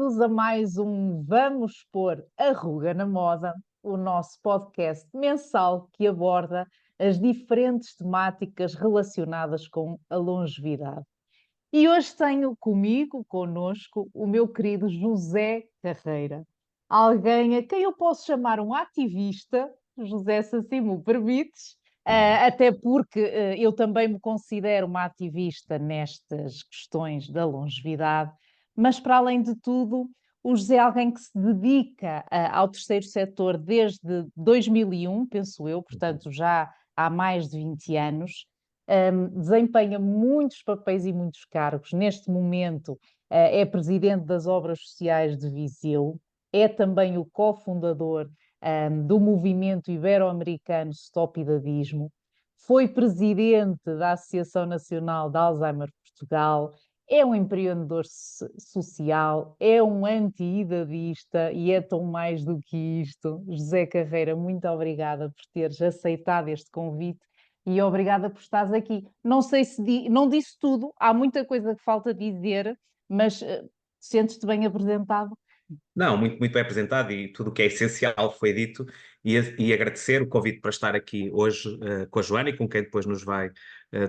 Bem-vindos a mais um Vamos Pôr a Ruga na Moda, o nosso podcast mensal que aborda as diferentes temáticas relacionadas com a longevidade. E hoje tenho connosco, o meu querido José Carreira, alguém a quem eu posso chamar um ativista, José, se assim me permites, até porque eu também me considero uma ativista nestas questões da longevidade, mas para além de tudo, o José é alguém que se dedica ao terceiro setor desde 2001, penso eu, portanto já há mais de 20 anos. Desempenha muitos papéis e muitos cargos. Neste momento, é presidente das Obras Sociais de Viseu, é também o cofundador, do movimento ibero-americano Stop Idadismo, foi presidente da Associação Nacional de Alzheimer Portugal, é um empreendedor social, é um anti-idadista e é tão mais do que isto. José Carreira, muito obrigada por teres aceitado este convite e obrigada por estares aqui. Não sei se não disse tudo, há muita coisa que falta dizer, mas sentes-te bem apresentado? Não, muito bem apresentado e tudo o que é essencial foi dito e agradecer o convite para estar aqui hoje com a Joana e com quem depois nos vai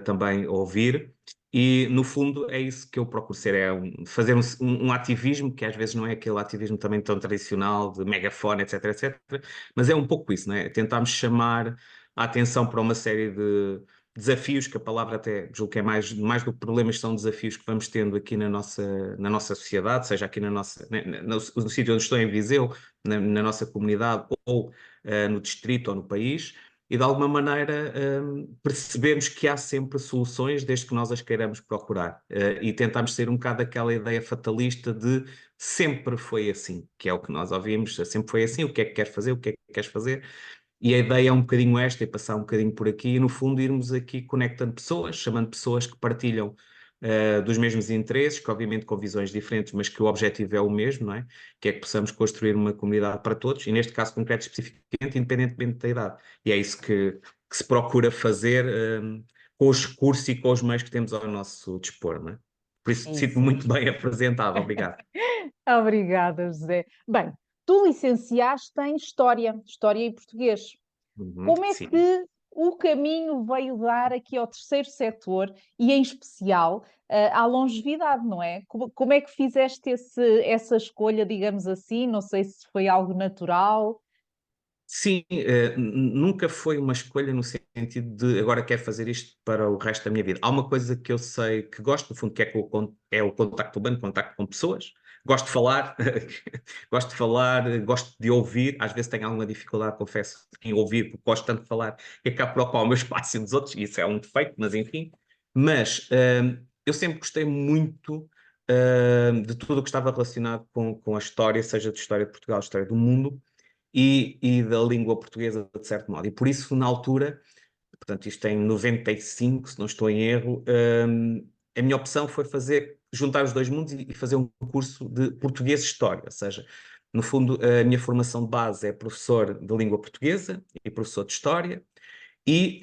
também ouvir. E, no fundo, é isso que eu procuro ser, fazer um ativismo, que às vezes não é aquele ativismo também tão tradicional, de megafone, etc, etc, mas é um pouco isso, não é? Tentarmos chamar a atenção para uma série de desafios, que a palavra até julgo que é mais do que problemas, são desafios que vamos tendo aqui na nossa sociedade, seja aqui no sítio onde estou, em Viseu, na nossa comunidade, ou no distrito ou no país, e de alguma maneira percebemos que há sempre soluções desde que nós as queiramos procurar. E tentamos ser um bocado aquela ideia fatalista de sempre foi assim, que é o que nós ouvimos, sempre foi assim, o que é que queres fazer, o que é que queres fazer. E a ideia é um bocadinho esta, e passar um bocadinho por aqui, e no fundo irmos aqui conectando pessoas, chamando pessoas que partilham dos mesmos interesses, que obviamente com visões diferentes, mas que o objetivo é o mesmo, não é? Que é que possamos construir uma comunidade para todos, e neste caso concreto especificamente, independentemente da idade. E é isso que se procura fazer com os recursos e com os meios que temos ao nosso dispor, não é? Por isso, sinto-me Isso. muito bem apresentado, obrigado. Obrigada, José. Bem, tu licenciaste em História e Português. Como é Sim. que o caminho veio dar aqui ao terceiro setor e, em especial, à longevidade, não é? Como é que fizeste essa escolha, digamos assim? Não sei se foi algo natural. Sim, nunca foi uma escolha no sentido de agora quero fazer isto para o resto da minha vida. Há uma coisa que eu sei que gosto, no fundo, que é o contacto humano, contacto com pessoas. Gosto de falar, gosto de ouvir. Às vezes tenho alguma dificuldade, confesso, em ouvir, porque gosto tanto de falar que acabo por ocupar o meu espaço e dos outros, e isso é um defeito, mas enfim. Mas eu sempre gostei muito de tudo o que estava relacionado com a história, seja de história de Portugal, história do mundo e da língua portuguesa, de certo modo. E por isso, na altura, portanto, isto em 95, se não estou em erro, a minha opção foi juntar os dois mundos e fazer um curso de português-história, ou seja, no fundo, a minha formação de base é professor de língua portuguesa e professor de história, e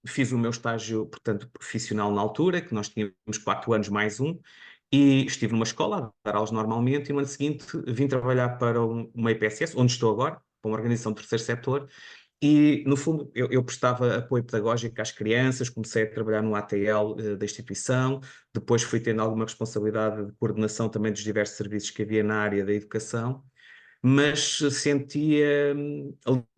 fiz o meu estágio, portanto, profissional na altura, que nós tínhamos 4 anos mais um, e estive numa escola a dar aulas normalmente, e no ano seguinte vim trabalhar para uma IPSS, onde estou agora, para uma organização do terceiro setor, e no fundo eu prestava apoio pedagógico às crianças, comecei a trabalhar no ATL da instituição, depois fui tendo alguma responsabilidade de coordenação também dos diversos serviços que havia na área da educação, mas sentia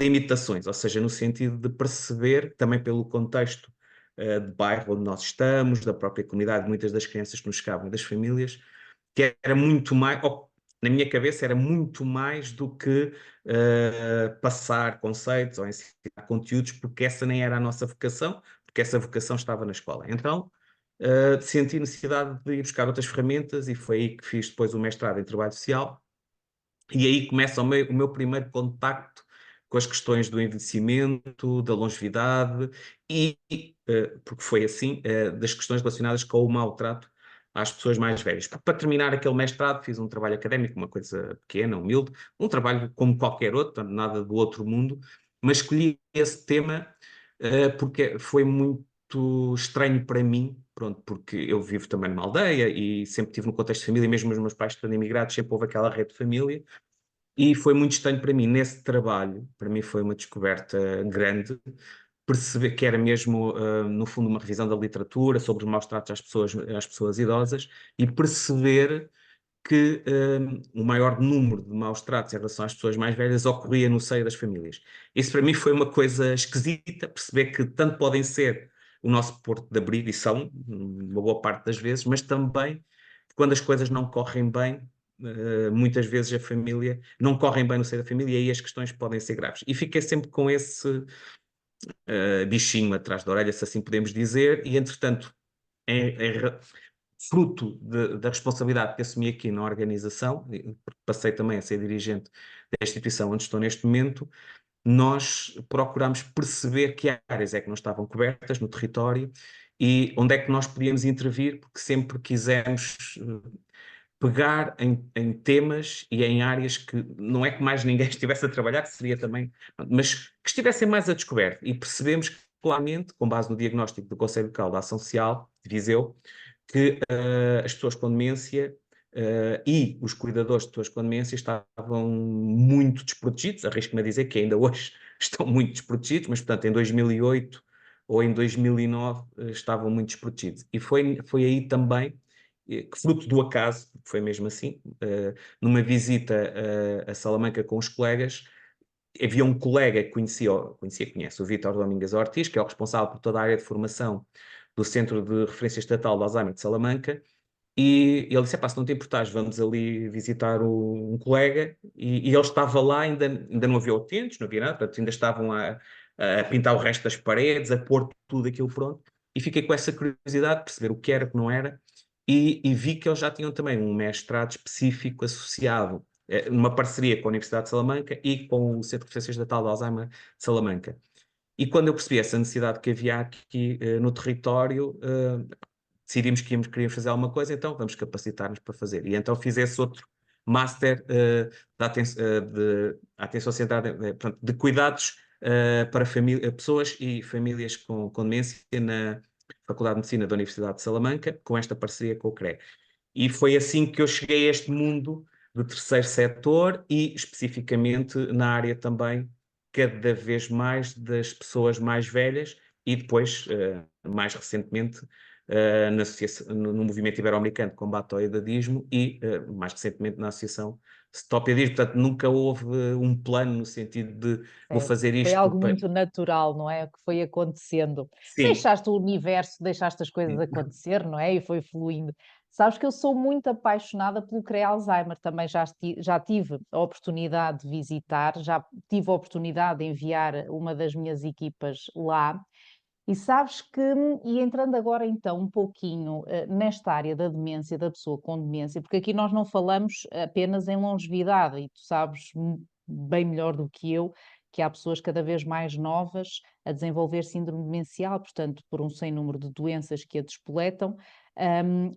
limitações, ou seja, no sentido de perceber, também pelo contexto de bairro onde nós estamos, da própria comunidade, muitas das crianças que nos chegavam, das famílias, que era muito mais, ou, na minha cabeça, era muito mais do que passar conceitos ou ensinar conteúdos, porque essa nem era a nossa vocação, porque essa vocação estava na escola. Então, senti necessidade de ir buscar outras ferramentas, e foi aí que fiz depois o mestrado em Trabalho Social, e aí começa o meu primeiro contacto com as questões do envelhecimento, da longevidade e, porque foi assim, das questões relacionadas com o maltrato às pessoas mais velhas. Para terminar aquele mestrado, fiz um trabalho académico, uma coisa pequena, humilde, um trabalho como qualquer outro, nada do outro mundo, mas escolhi esse tema porque foi muito estranho para mim, pronto, porque eu vivo também numa aldeia e sempre estive no contexto de família, mesmo os meus pais estando imigrados, sempre houve aquela rede de família, e foi muito estranho para mim nesse trabalho, para mim foi uma descoberta grande, perceber que era mesmo, no fundo, uma revisão da literatura sobre os maus tratos às pessoas idosas, e perceber que o maior número de maus tratos em relação às pessoas mais velhas ocorria no seio das famílias. Isso para mim foi uma coisa esquisita, perceber que tanto podem ser o nosso porto de abrigo, e são, uma boa parte das vezes, mas também quando as coisas não correm bem, muitas vezes a família não correm bem no seio da família e aí as questões podem ser graves. E fiquei sempre com esse bichinho atrás da orelha, se assim podemos dizer, e entretanto, fruto da responsabilidade que assumi aqui na organização, porque passei também a ser dirigente da instituição onde estou neste momento, nós procuramos perceber que áreas é que não estavam cobertas no território e onde é que nós podíamos intervir, porque sempre quisemos pegar em temas e em áreas que não é que mais ninguém estivesse a trabalhar, que seria também, mas que estivessem mais a descoberto. E percebemos claramente, com base no diagnóstico do Conselho Local da Ação Social de Viseu, que as pessoas com demência e os cuidadores de pessoas com demência estavam muito desprotegidos, arrisco-me a dizer que ainda hoje estão muito desprotegidos, mas portanto em 2008 ou em 2009 estavam muito desprotegidos. E foi aí também que fruto do acaso, foi mesmo assim, numa visita a Salamanca com os colegas, havia um colega que conhece o Vítor Domingues Ortiz, que é o responsável por toda a área de formação do Centro de Referência Estatal de Alzheimer de Salamanca, e ele disse, se não te importares, vamos ali visitar um colega, e ele estava lá, ainda não havia utentes, não havia nada, portanto ainda estavam a pintar o resto das paredes, a pôr tudo aquilo pronto, e fiquei com essa curiosidade de perceber o que era, o que não era, e vi que eles já tinham também um mestrado específico associado, numa parceria com a Universidade de Salamanca e com o Centro de Referência Estatal de Alzheimer de Salamanca. E quando eu percebi essa necessidade que havia aqui no território, decidimos que queríamos fazer alguma coisa, então vamos capacitar-nos para fazer. E então fiz esse outro Master de atenção centrada, portanto, de cuidados para pessoas e famílias com demência na Faculdade de Medicina da Universidade de Salamanca, com esta parceria com o CRE. E foi assim que eu cheguei a este mundo do terceiro setor e especificamente na área também cada vez mais das pessoas mais velhas e depois, mais recentemente, no movimento ibero-americano de combate ao idadismo e, mais recentemente, na associação Stop Idadismo. Portanto, nunca houve um plano no sentido de vou Certo. fazer Foi isto algo para... muito natural, não é? O que foi acontecendo. Sim, Deixaste o universo, deixaste as coisas sim, acontecer, não é? E foi fluindo. Sabes que eu sou muito apaixonada pelo CREA Alzheimer, também já tive a oportunidade de visitar, já tive a oportunidade de enviar uma das minhas equipas lá. E sabes que, e entrando agora então um pouquinho nesta área da demência, da pessoa com demência, porque aqui nós não falamos apenas em longevidade, e tu sabes bem melhor do que eu que há pessoas cada vez mais novas a desenvolver síndrome demencial, portanto, por um sem número de doenças que a despoletam,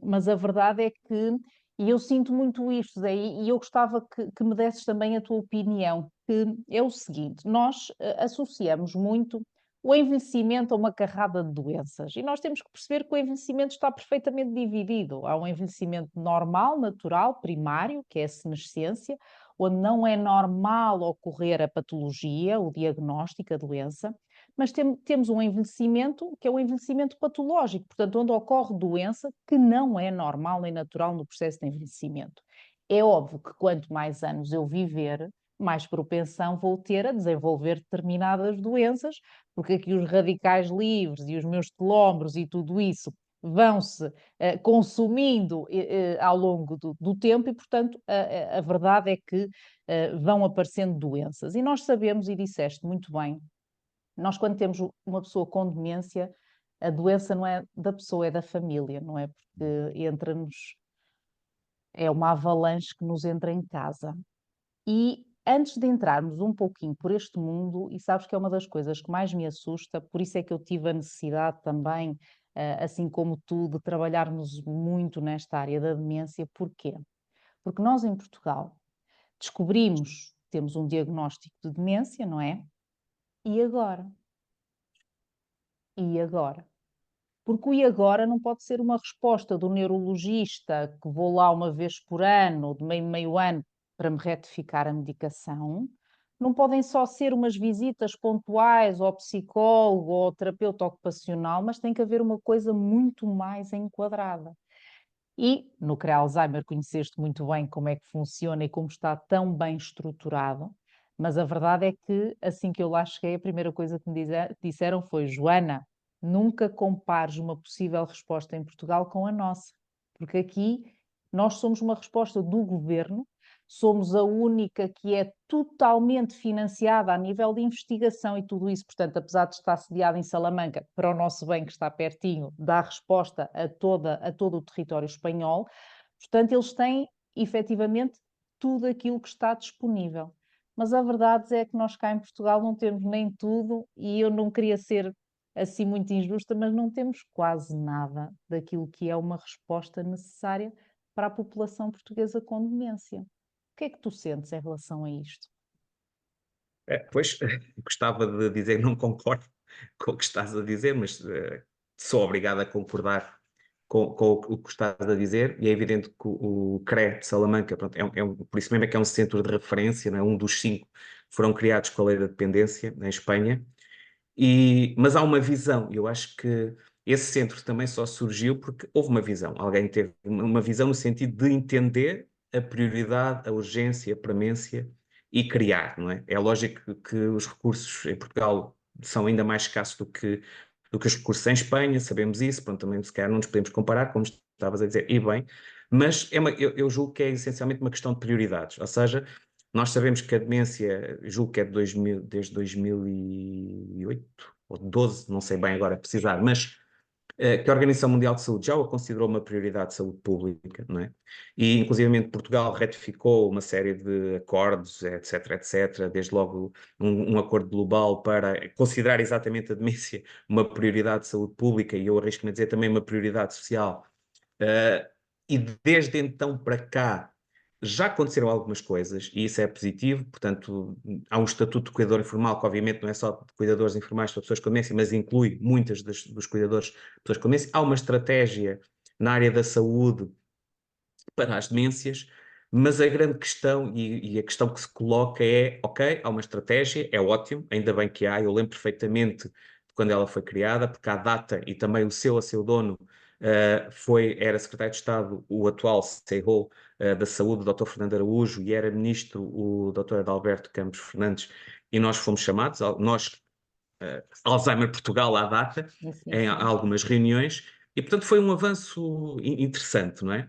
mas a verdade é que, e eu sinto muito isto, Zé, e eu gostava que me desses também a tua opinião, que é o seguinte: nós associamos muito o envelhecimento a uma carrada de doenças. E nós temos que perceber que o envelhecimento está perfeitamente dividido. Há um envelhecimento normal, natural, primário, que é a senescência, onde não é normal ocorrer a patologia, o diagnóstico, a doença, mas temos um envelhecimento que é o envelhecimento patológico, portanto, onde ocorre doença que não é normal nem natural no processo de envelhecimento. É óbvio que quanto mais anos eu viver, mais propensão vou ter a desenvolver determinadas doenças, porque aqui os radicais livres e os meus telómeros e tudo isso vão-se consumindo ao longo do tempo e, portanto, a verdade é que vão aparecendo doenças. E nós sabemos, e disseste muito bem, nós quando temos uma pessoa com demência, a doença não é da pessoa, é da família, não é? Porque entra-nos, é uma avalanche que nos entra em casa. E antes de entrarmos um pouquinho por este mundo, e sabes que é uma das coisas que mais me assusta, por isso é que eu tive a necessidade também, assim como tu, de trabalharmos muito nesta área da demência. Porquê? Porque nós em Portugal descobrimos, temos um diagnóstico de demência, não é? E agora? E agora? Porque o e agora não pode ser uma resposta do neurologista que vou lá uma vez por ano, ou de meio ano, para me retificar a medicação. Não podem só ser umas visitas pontuais ao psicólogo ou ao terapeuta ocupacional, mas tem que haver uma coisa muito mais enquadrada. E no CREA Alzheimer conheceste muito bem como é que funciona e como está tão bem estruturado, mas a verdade é que assim que eu lá cheguei, a primeira coisa que me disseram foi: Joana, nunca compares uma possível resposta em Portugal com a nossa, porque aqui nós somos uma resposta do governo, somos a única que é totalmente financiada a nível de investigação e tudo isso, portanto, apesar de estar sediada em Salamanca, para o nosso bem que está pertinho, dá resposta a todo o território espanhol. Portanto, eles têm efetivamente tudo aquilo que está disponível. Mas a verdade é que nós cá em Portugal não temos nem tudo, e eu não queria ser assim muito injusta, mas não temos quase nada daquilo que é uma resposta necessária para a população portuguesa com demência. O que é que tu sentes em relação a isto? Pois, gostava de dizer que não concordo com o que estás a dizer, mas sou obrigado a concordar com o que estás a dizer, e é evidente que o CRE de Salamanca, pronto, por isso mesmo é que é um centro de referência, não é? Um dos 5 que foram criados com a lei da dependência em Espanha, mas há uma visão, e eu acho que esse centro também só surgiu porque houve uma visão, alguém teve uma visão no sentido de entender a prioridade, a urgência, a premência e criar, não é? É lógico que os recursos em Portugal são ainda mais escassos do que os recursos em Espanha, sabemos isso, pronto, também se calhar não nos podemos comparar, como estavas a dizer, e bem, mas eu julgo que é essencialmente uma questão de prioridades, ou seja, nós sabemos que a demência, julgo que é desde 2008 ou 12, não sei bem agora precisar, mas que a Organização Mundial de Saúde já o considerou uma prioridade de saúde pública, não é? E, inclusivamente, Portugal ratificou uma série de acordos, etc., etc., desde logo um acordo global para considerar exatamente a demência uma prioridade de saúde pública e eu arrisco-me a dizer também uma prioridade social. Uh, e desde então para cá já aconteceram algumas coisas e isso é positivo, portanto há um estatuto de cuidador informal que obviamente não é só de cuidadores informais para pessoas com demência, mas inclui muitas dos cuidadores de pessoas com demência. Há uma estratégia na área da saúde para as demências, mas a grande questão e a questão que se coloca é, ok, há uma estratégia, é ótimo, ainda bem que há, eu lembro perfeitamente de quando ela foi criada, porque à data e também o seu dono era secretário de Estado, o atual CEO da Saúde, o Dr. Fernando Araújo, e era ministro o Dr. Adalberto Campos Fernandes, e nós fomos chamados, Alzheimer Portugal à data, Sim, em sim. algumas reuniões, e portanto foi um avanço interessante, não é?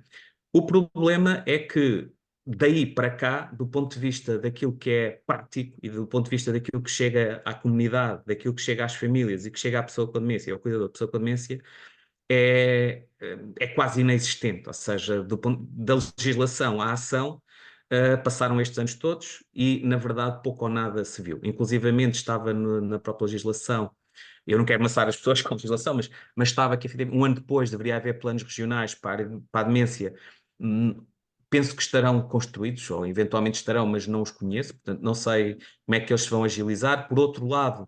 O problema é que daí para cá, do ponto de vista daquilo que é prático e do ponto de vista daquilo que chega à comunidade, daquilo que chega às famílias e que chega à pessoa com demência, ao cuidador da pessoa com demência, é quase inexistente. Ou seja, do ponto da legislação à ação, passaram estes anos todos e, na verdade, pouco ou nada se viu. Inclusivamente estava na própria legislação. Eu não quero amassar as pessoas com a legislação, mas estava que um ano depois deveria haver planos regionais para a demência. Hum, Penso que estarão construídos, ou eventualmente estarão, mas não os conheço, portanto não sei como é que eles se vão agilizar. Por outro lado,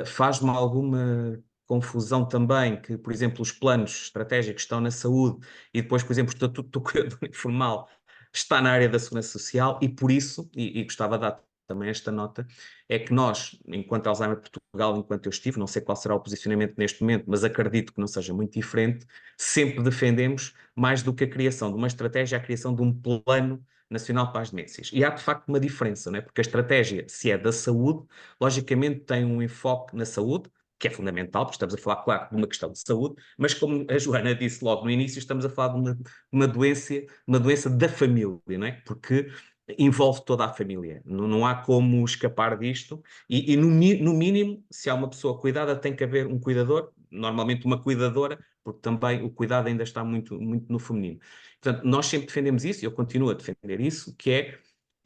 faz-me alguma confusão também que, por exemplo, os planos estratégicos estão na saúde e depois, por exemplo, o Estatuto do Cuidador Informal está na área da segurança social e por isso, e gostava de dar também esta nota, é que nós, enquanto Alzheimer Portugal, enquanto eu estive, não sei qual será o posicionamento neste momento, mas acredito que não seja muito diferente, sempre defendemos mais do que a criação de uma estratégia, a criação de um plano nacional para as demências. E há de facto uma diferença, não é? Porque a estratégia, se é da saúde, logicamente tem um enfoque na saúde, que é fundamental, porque estamos a falar, claro, de uma questão de saúde, mas como a Joana disse logo no início, estamos a falar de uma doença da família, não é? Porque envolve toda a família. Não há como escapar disto. E no mínimo, se há uma pessoa cuidada, tem que haver um cuidador, normalmente uma cuidadora, porque também o cuidado ainda está muito, muito no feminino. Portanto, nós sempre defendemos isso, e eu continuo a defender isso, que é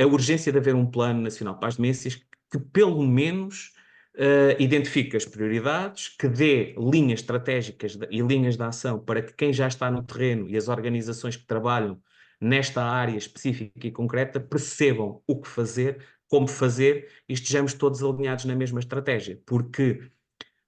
a urgência de haver um plano nacional para as demências que pelo menos identifique as prioridades, que dê linhas estratégicas e linhas de ação para que quem já está no terreno e as organizações que trabalham nesta área específica e concreta percebam o que fazer, como fazer e estejamos todos alinhados na mesma estratégia, porque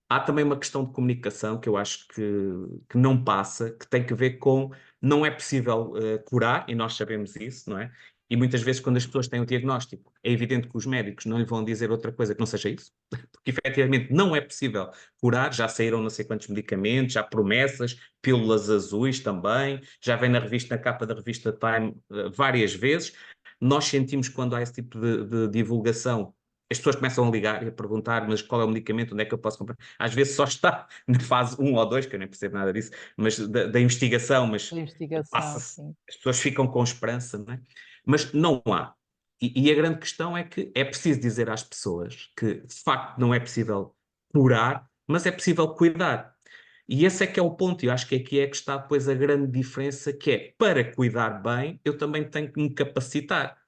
há também uma questão de comunicação que eu acho que não passa, que tem que ver com não é possível curar, e nós sabemos isso, não é? E muitas vezes, quando as pessoas têm o diagnóstico, é evidente que os médicos não lhe vão dizer outra coisa que não seja isso, porque efetivamente não é possível curar. Já saíram não sei quantos medicamentos, já promessas, pílulas azuis também, já vem na capa da revista Time várias vezes. Nós sentimos quando há esse tipo de divulgação, as pessoas começam a ligar e a perguntar, mas qual é o medicamento, onde é que eu posso comprar? Às vezes só está na fase 1 ou 2, que eu nem percebo nada disso, mas da investigação, Da mas investigação, passa-se, sim. as pessoas ficam com esperança, não é? Mas não há. E a grande questão é que é preciso dizer às pessoas que, de facto, não é possível curar, mas é possível cuidar. E esse é que é o ponto, e eu acho que aqui é que está depois a grande diferença, que é, para cuidar bem, eu também tenho que me capacitar,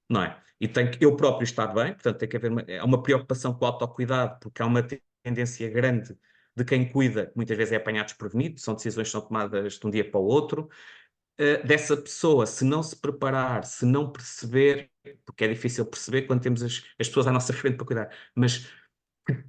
não é? E tenho que eu próprio estar bem, portanto tem que haver uma preocupação com o autocuidado, porque há uma tendência grande de quem cuida, que muitas vezes é apanhado desprevenido, são decisões que são tomadas de um dia para o outro, dessa pessoa, se não se preparar, se não perceber, porque é difícil perceber quando temos as pessoas à nossa frente para cuidar, mas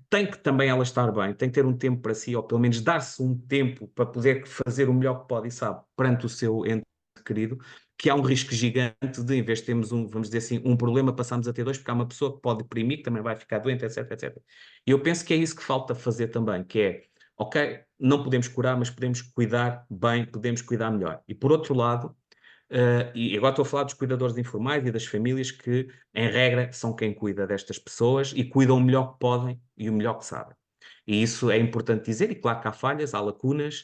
tem que também ela estar bem, tem que ter um tempo para si, ou pelo menos dar-se um tempo para poder fazer o melhor que pode e sabe perante o seu ente querido, que há um risco gigante de, em vez de termos vamos dizer assim, um problema, passarmos a ter dois, porque há uma pessoa que pode deprimir, que também vai ficar doente, etc, etc. E eu penso que é isso que falta fazer também, que é, ok, não podemos curar, mas podemos cuidar bem, podemos cuidar melhor. E por outro lado, e agora estou a falar dos cuidadores informais e das famílias que, em regra, são quem cuida destas pessoas e cuidam o melhor que podem e o melhor que sabem. E isso é importante dizer, e claro que há falhas, há lacunas,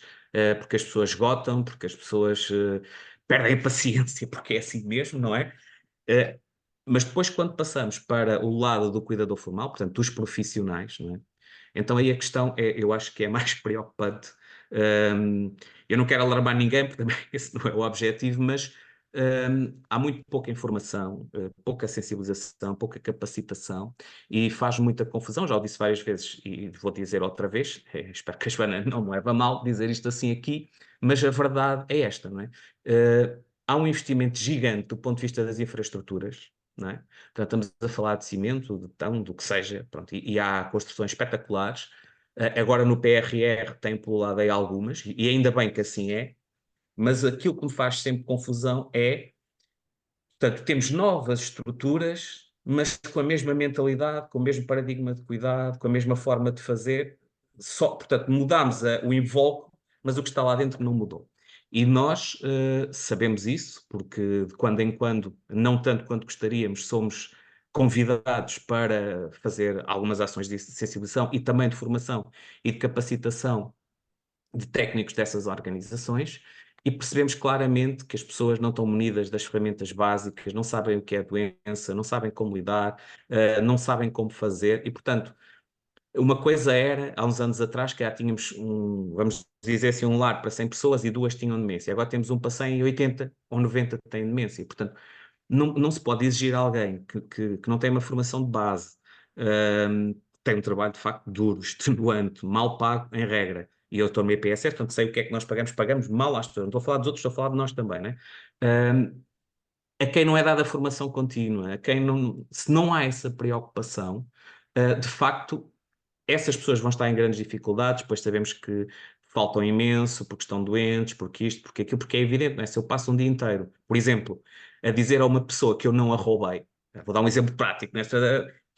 porque as pessoas esgotam, porque as pessoas perdem a paciência, porque é assim mesmo, não é? Uh, mas depois, quando passamos para o lado do cuidador formal, portanto, dos profissionais, não é? Então aí a questão é, eu acho que é mais preocupante. Eu não quero alarmar ninguém, porque também esse não é o objetivo, mas há muito pouca informação, pouca sensibilização, pouca capacitação e faz muita confusão. Já o disse várias vezes e vou dizer outra vez, espero que a Joana não me leve a mal dizer isto assim aqui, mas a verdade é esta, não é? Há um investimento gigante do ponto de vista das infraestruturas, não é? Portanto, estamos a falar de cimento, de betão, do que seja, pronto, e há construções espetaculares. Agora no PRR tem pululado aí algumas, e ainda bem que assim é, mas aquilo que me faz sempre confusão é, portanto, temos novas estruturas, mas com a mesma mentalidade, com o mesmo paradigma de cuidado, com a mesma forma de fazer, só, portanto, mudámos o invólucro, mas o que está lá dentro não mudou. E nós sabemos isso, porque de quando em quando, não tanto quanto gostaríamos, somos convidados para fazer algumas ações de sensibilização e também de formação e de capacitação de técnicos dessas organizações, e percebemos claramente que as pessoas não estão munidas das ferramentas básicas, não sabem o que é doença, não sabem como lidar, não sabem como fazer, e portanto, uma coisa era, há uns anos atrás, que já tínhamos vamos dizer assim, um lar para 100 pessoas e duas tinham demência. Agora temos um para 100 e 80 ou 90 que têm demência. E, portanto, não se pode exigir a alguém que não tem uma formação de base, tem um trabalho de facto duro, extenuante, mal pago, em regra. E eu estou no IPSS, portanto sei o que é que nós pagamos, pagamos mal às pessoas. Não estou a falar dos outros, estou a falar de nós também, né? A quem não é dada formação contínua, a quem não, se não há essa preocupação, de facto essas pessoas vão estar em grandes dificuldades, depois sabemos que faltam imenso, porque estão doentes, porque isto, porque aquilo, porque é evidente, não é? Se eu passo um dia inteiro, por exemplo, a dizer a uma pessoa que eu não a roubei, vou dar um exemplo prático, nesta,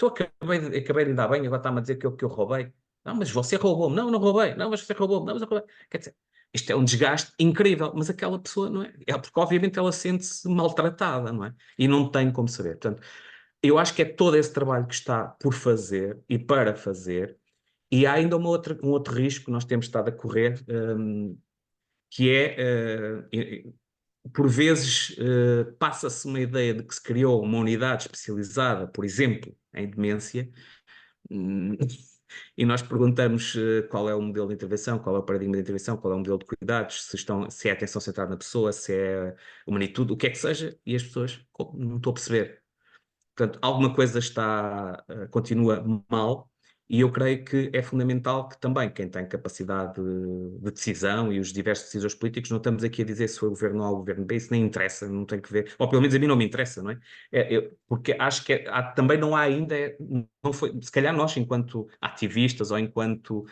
acabei de lhe dar bem, agora está-me a dizer que eu roubei. Não, mas você roubou-me. Não, não roubei. Não, mas você roubou-me. Não, mas eu roubei. Quer dizer, isto é um desgaste incrível, mas aquela pessoa, não é? É porque obviamente ela sente-se maltratada, não é? E não tem como saber. Portanto, eu acho que é todo esse trabalho que está por fazer e para fazer, e há ainda um outro risco que nós temos estado a correr, que é, por vezes, passa-se uma ideia de que se criou uma unidade especializada, por exemplo, em demência, e nós perguntamos qual é o modelo de intervenção, qual é o paradigma de intervenção, qual é o modelo de cuidados, se é atenção centrada na pessoa, se é humanitude, o que é que seja, e as pessoas, não estou a perceber. Portanto, alguma coisa continua mal, E eu creio que é fundamental que também quem tem capacidade de decisão e os diversos decisores políticos, não estamos aqui a dizer se foi o governo A ou o governo B, isso nem interessa, não tem que ver, ou pelo menos a mim não me interessa, não é? Porque acho que também não há ainda, não foi, se calhar nós, enquanto ativistas ou enquanto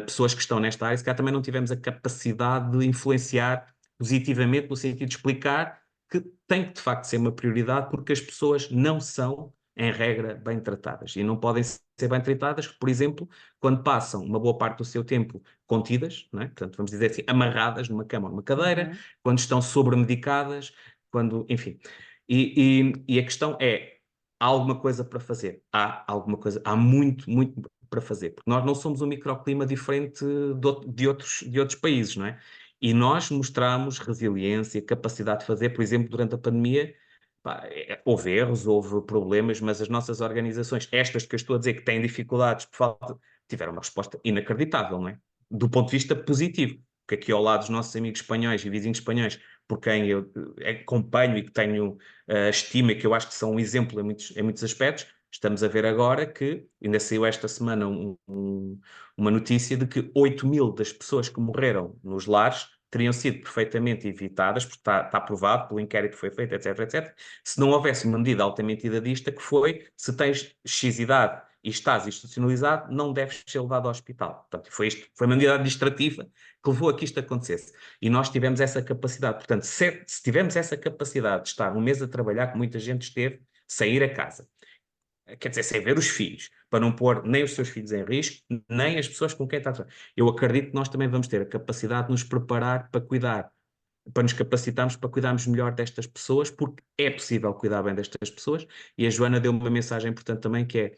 pessoas que estão nesta área, se calhar também não tivemos a capacidade de influenciar positivamente, no sentido de explicar que tem que de facto ser uma prioridade, porque as pessoas não são em regra, bem tratadas. E não podem ser bem tratadas, por exemplo, quando passam uma boa parte do seu tempo contidas, não é? Portanto, vamos dizer assim, amarradas numa cama ou numa cadeira, quando estão sobremedicadas, quando, enfim. E a questão é, há alguma coisa para fazer? Há alguma coisa, há muito, muito para fazer, porque nós não somos um microclima diferente de outros países, não é? E nós mostramos resiliência, capacidade de fazer, por exemplo, durante a pandemia, pá, houve erros, houve problemas, mas as nossas organizações, estas que eu estou a dizer que têm dificuldades por falta, tiveram uma resposta inacreditável, não é? Do ponto de vista positivo, porque aqui ao lado dos nossos amigos espanhóis e vizinhos espanhóis, por quem eu acompanho e que tenho estima, que eu acho que são um exemplo em muitos aspectos, estamos a ver agora que, ainda saiu esta semana uma notícia de que 8.000 das pessoas que morreram nos lares teriam sido perfeitamente evitadas, porque está provado pelo inquérito que foi feito, etc, etc, se não houvesse uma medida altamente idadista que foi, se tens X idade e estás institucionalizado, não deves ser levado ao hospital. Portanto, foi uma medida administrativa que levou a que isto acontecesse. E nós tivemos essa capacidade. Portanto, se tivermos essa capacidade de estar um mês a trabalhar, como muita gente esteve, sair a casa, quer dizer, sem ver os filhos, para não pôr nem os seus filhos em risco, nem as pessoas com quem está a trabalhar. Eu acredito que nós também vamos ter a capacidade de nos preparar para cuidar, para nos capacitarmos para cuidarmos melhor destas pessoas, porque é possível cuidar bem destas pessoas, e a Joana deu uma mensagem importante também, que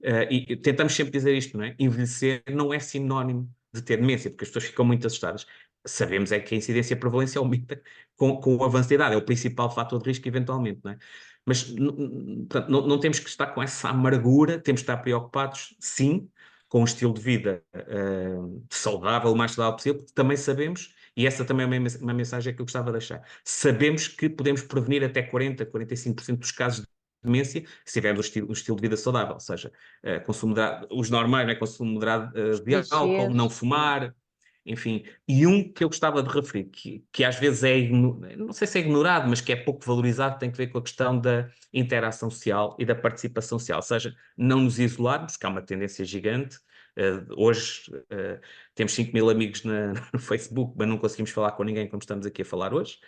é, e tentamos sempre dizer isto, não é? Envelhecer não é sinónimo de ter demência, porque as pessoas ficam muito assustadas. Sabemos é que a incidência e a prevalência aumenta com o avanço da idade, é o principal fator de risco eventualmente, não é? Mas portanto, não temos que estar com essa amargura, temos que estar preocupados, sim, com um estilo de vida saudável, o mais saudável possível, porque também sabemos, e essa também é uma mensagem que eu gostava de deixar, sabemos que podemos prevenir até 40, 45% dos casos de demência se tivermos um estilo de vida saudável, ou seja, consumo moderado, os normais, né? Consumo moderado Os de álcool, não clichês. fumar, enfim. E um que eu gostava de referir, que às vezes não sei se é ignorado, mas que é pouco valorizado, tem que ver com a questão da interação social e da participação social, ou seja, não nos isolarmos, que há uma tendência gigante. Hoje temos 5.000 amigos no Facebook, mas não conseguimos falar com ninguém como estamos aqui a falar hoje.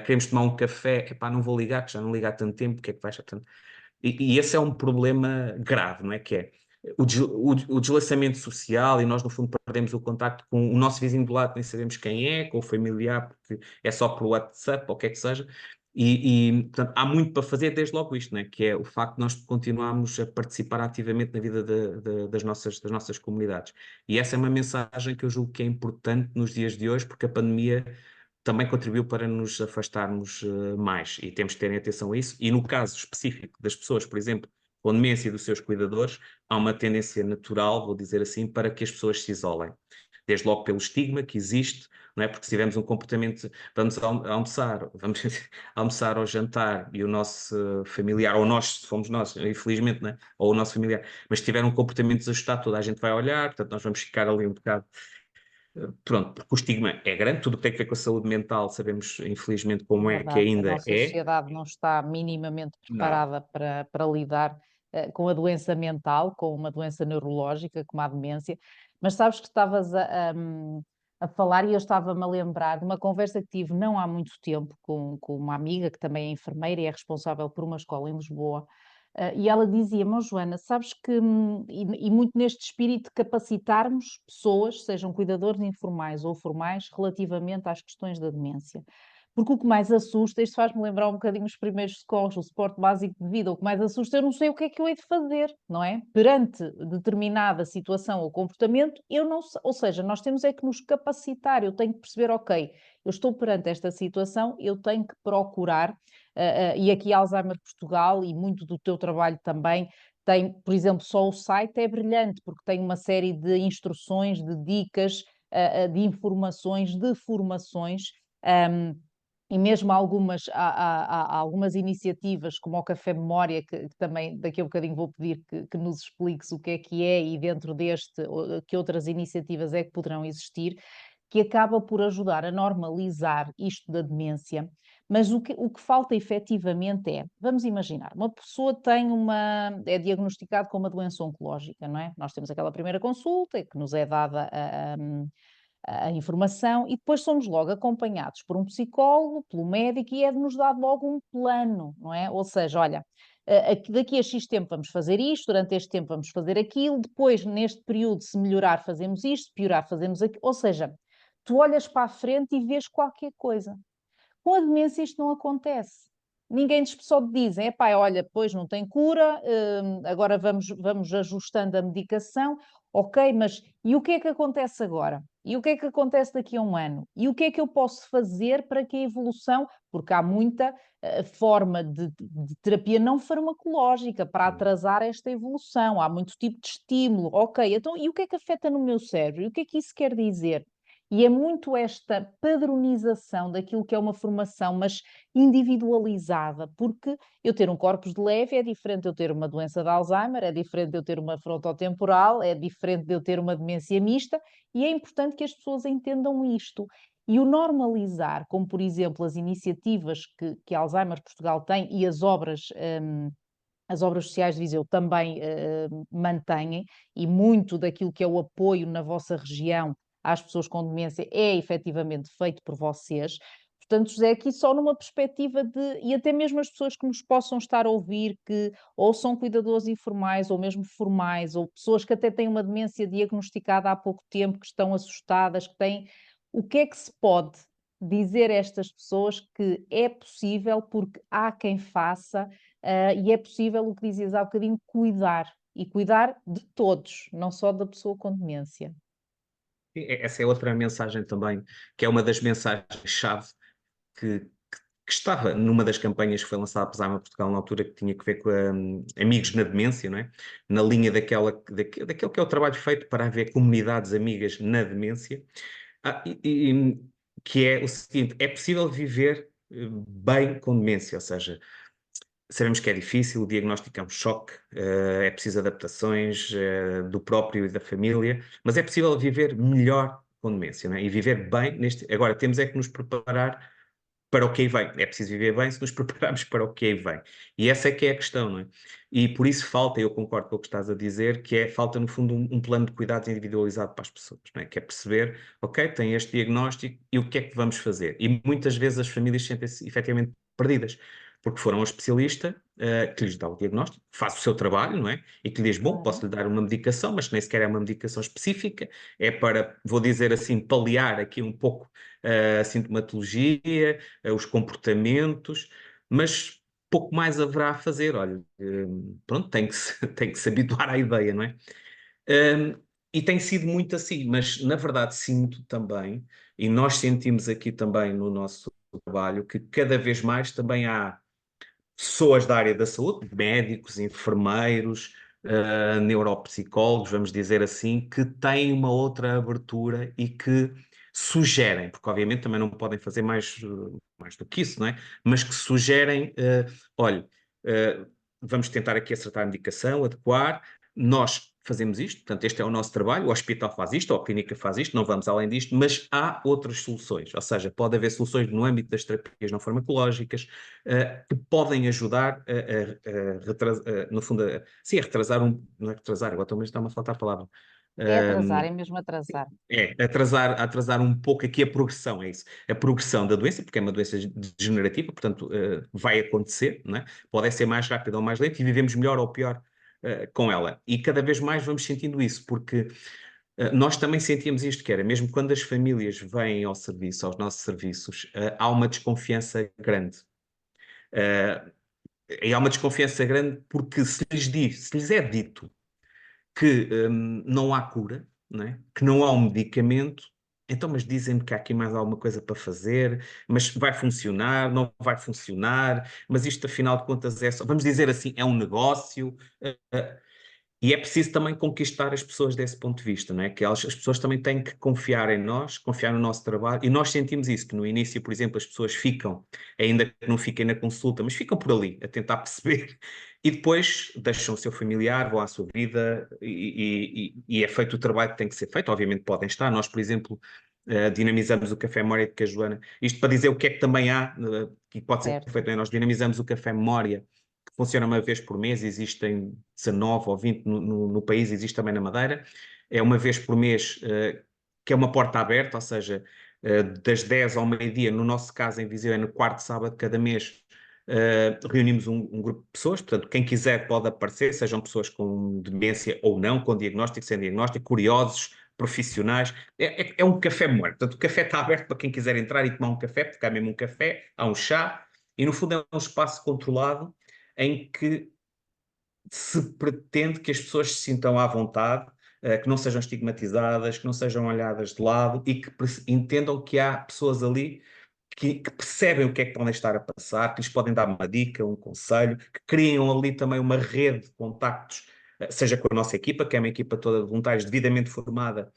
Queremos tomar um café, epá, não vou ligar, que já não ligo há tanto tempo, o que é que vais tanto? E esse é um problema grave, não é? Que é o deslaçamento social, e nós, no fundo, perdemos o contacto com o nosso vizinho do lado, nem sabemos quem é, com o familiar, porque é só por WhatsApp ou o que é que seja. Portanto, há muito para fazer, desde logo isto, né? Que é o facto de nós continuarmos a participar ativamente na vida das nossas comunidades. E essa é uma mensagem que eu julgo que é importante nos dias de hoje, porque a pandemia também contribuiu para nos afastarmos mais, e temos que terem atenção a isso. E no caso específico das pessoas, por exemplo, com demência e dos seus cuidadores, há uma tendência natural, vou dizer assim, para que as pessoas se isolem. Desde logo pelo estigma que existe, não é? Porque se tivermos um comportamento, vamos almoçar, vamos almoçar ou jantar, e o nosso familiar, ou nós, se fomos nós, infelizmente, não é? Ou o nosso familiar, mas se tiver um comportamento desajustado, toda a gente vai olhar, portanto nós vamos ficar ali um bocado. Pronto, porque o estigma é grande, tudo o que tem a ver com a saúde mental, sabemos, infelizmente, É como é que verdade, a ainda nossa é. sociedade não está minimamente Não. preparada para lidar com a doença mental, com uma doença neurológica, como a demência. Mas sabes que estavas a falar e eu estava-me a lembrar de uma conversa que tive não há muito tempo com uma amiga que também é enfermeira e é responsável por uma escola em Lisboa. E ela dizia-me: "Oh, Joana, sabes que, e muito neste espírito de capacitarmos pessoas, sejam cuidadores informais ou formais, relativamente às questões da demência. Porque o que mais assusta, isto faz-me lembrar um bocadinho os primeiros socorros, o suporte básico de vida, o que mais assusta, eu não sei o que é que eu hei de fazer, não é? Perante determinada situação ou comportamento, eu não sei, ou seja, nós temos é que nos capacitar, eu tenho que perceber, ok, eu estou perante esta situação, eu tenho que procurar, e aqui Alzheimer Portugal e muito do teu trabalho também, tem, por exemplo, só o site é brilhante, porque tem uma série de instruções, de dicas, de informações, de formações, um, E mesmo há algumas iniciativas, como o Café Memória, que também daqui a um bocadinho vou pedir que nos expliques o que é e dentro deste, que outras iniciativas é que poderão existir, que acaba por ajudar a normalizar isto da demência. Mas o que falta efetivamente é, vamos imaginar, uma pessoa é diagnosticada com uma doença oncológica, não é? Nós temos aquela primeira consulta que nos é dada a informação e depois somos logo acompanhados por um psicólogo, pelo médico e é-nos dado logo um plano, não é? Ou seja, olha, daqui a X tempo vamos fazer isto, durante este tempo vamos fazer aquilo, depois neste período se melhorar fazemos isto, se piorar fazemos aquilo, ou seja, tu olhas para a frente e vês qualquer coisa. Com a demência isto não acontece. Ninguém só te diz, é pá, olha, pois não tem cura, agora vamos ajustando a medicação, ok, mas e o que é que acontece agora? E o que é que acontece daqui a um ano? E o que é que eu posso fazer para que a evolução, porque há muita forma de terapia não farmacológica para atrasar esta evolução, há muito tipo de estímulo, ok, então e o que é que afeta no meu cérebro? E o que é que isso quer dizer? E é muito esta padronização daquilo que é uma formação, mas individualizada, porque eu ter um corpus de leve é diferente de eu ter uma doença de Alzheimer, é diferente de eu ter uma frontotemporal, é diferente de eu ter uma demência mista, e é importante que as pessoas entendam isto. E o normalizar, como por exemplo as iniciativas que Alzheimer Portugal tem e as obras sociais de Viseu também mantêm, e muito daquilo que é o apoio na vossa região às pessoas com demência é efetivamente feito por vocês. Portanto, José, aqui só numa perspectiva e até mesmo as pessoas que nos possam estar a ouvir, que ou são cuidadores informais ou mesmo formais, ou pessoas que até têm uma demência diagnosticada há pouco tempo, que estão assustadas, que têm. O que é que se pode dizer a estas pessoas que é possível, porque há quem faça, e é possível, o que dizias há bocadinho, cuidar, e cuidar de todos, não só da pessoa com demência. Essa é outra mensagem também, que é uma das mensagens-chave que estava numa das campanhas que foi lançada pela Alzheimer Portugal na altura, que tinha que ver com amigos na demência, não é? Na linha daquele que é o trabalho feito para haver comunidades amigas na demência, que é o seguinte: é possível viver bem com demência, ou seja, sabemos que é difícil, o diagnóstico é um choque, é preciso adaptações do próprio e da família, mas é possível viver melhor com demência, não é? E viver bem neste. Agora, temos é que nos preparar para o que aí vem. É preciso viver bem se nos prepararmos para o que aí vem. E essa é que é a questão, não é? E por isso falta, eu concordo com o que estás a dizer, que falta no fundo um plano de cuidados individualizado para as pessoas, não é? Que é perceber, ok, tem este diagnóstico e o que é que vamos fazer? E muitas vezes as famílias sentem-se efetivamente perdidas, porque foram ao especialista, que lhes dá o diagnóstico, faz o seu trabalho, não é? E que lhe diz, bom, Claro. posso-lhe dar uma medicação, mas nem sequer é uma medicação específica, é para, vou dizer assim, paliar aqui um pouco a sintomatologia, os comportamentos, mas pouco mais haverá a fazer. Olha, pronto, tem que se habituar à ideia, não é? E tem sido muito assim, mas na verdade sinto também, e nós sentimos aqui também no nosso trabalho, que cada vez mais também há pessoas da área da saúde, médicos, enfermeiros, neuropsicólogos, vamos dizer assim, que têm uma outra abertura e que sugerem, porque obviamente também não podem fazer mais do que isso, não é? Mas que sugerem, olha, vamos tentar aqui acertar a medicação, adequar, nós fazemos isto, portanto, este é o nosso trabalho, o hospital faz isto, ou a clínica faz isto, não vamos além disto, mas há outras soluções, ou seja, pode haver soluções no âmbito das terapias não farmacológicas, que podem ajudar no fundo, sim, a retrasar não é retrasar, agora também está-me a faltar a palavra. É atrasar, Um, é mesmo atrasar. atrasar um pouco aqui a progressão, é isso. A progressão da doença, porque é uma doença degenerativa, portanto, vai acontecer, não é? Pode ser mais rápido ou mais lento e vivemos melhor ou pior com ela. E cada vez mais vamos sentindo isso, porque nós também sentíamos isto, que era, mesmo quando as famílias vêm ao serviço, aos nossos serviços, há uma desconfiança grande. Uh, e há uma desconfiança grande porque se lhes é dito que não há cura, não é? Que não há um medicamento, então, mas dizem-me que há aqui mais alguma coisa para fazer, mas vai funcionar, não vai funcionar, mas isto afinal de contas é só, vamos dizer assim, é um negócio. E é preciso também conquistar as pessoas desse ponto de vista, não é? Que as pessoas também têm que confiar em nós, confiar no nosso trabalho, e nós sentimos isso, que no início, por exemplo, as pessoas ficam, ainda que não fiquem na consulta, mas ficam por ali, a tentar perceber, e depois deixam o seu familiar, vão à sua vida, e é feito o trabalho que tem que ser feito. Obviamente podem estar, nós, por exemplo, dinamizamos o Café Memória de Cajuana, isto para dizer o que é que também há, que pode ser Certo. feito, não é? Nós dinamizamos o Café Memória, funciona uma vez por mês, existem 19 ou 20 no país, existe também na Madeira. É uma vez por mês, que é uma porta aberta, ou seja, das 10 ao meio-dia, no nosso caso em Viseu é no quarto sábado de cada mês, reunimos um grupo de pessoas, portanto, quem quiser pode aparecer, sejam pessoas com demência ou não, com diagnóstico, sem diagnóstico, curiosos, profissionais. É um café memória. Portanto, o café está aberto para quem quiser entrar e tomar um café, porque há mesmo um café, há um chá, e no fundo é um espaço controlado em que se pretende que as pessoas se sintam à vontade, que não sejam estigmatizadas, que não sejam olhadas de lado e que entendam que há pessoas ali que percebem o que é que podem estar a passar, que lhes podem dar uma dica, um conselho, que criam ali também uma rede de contactos, seja com a nossa equipa, que é uma equipa toda de voluntários devidamente formada,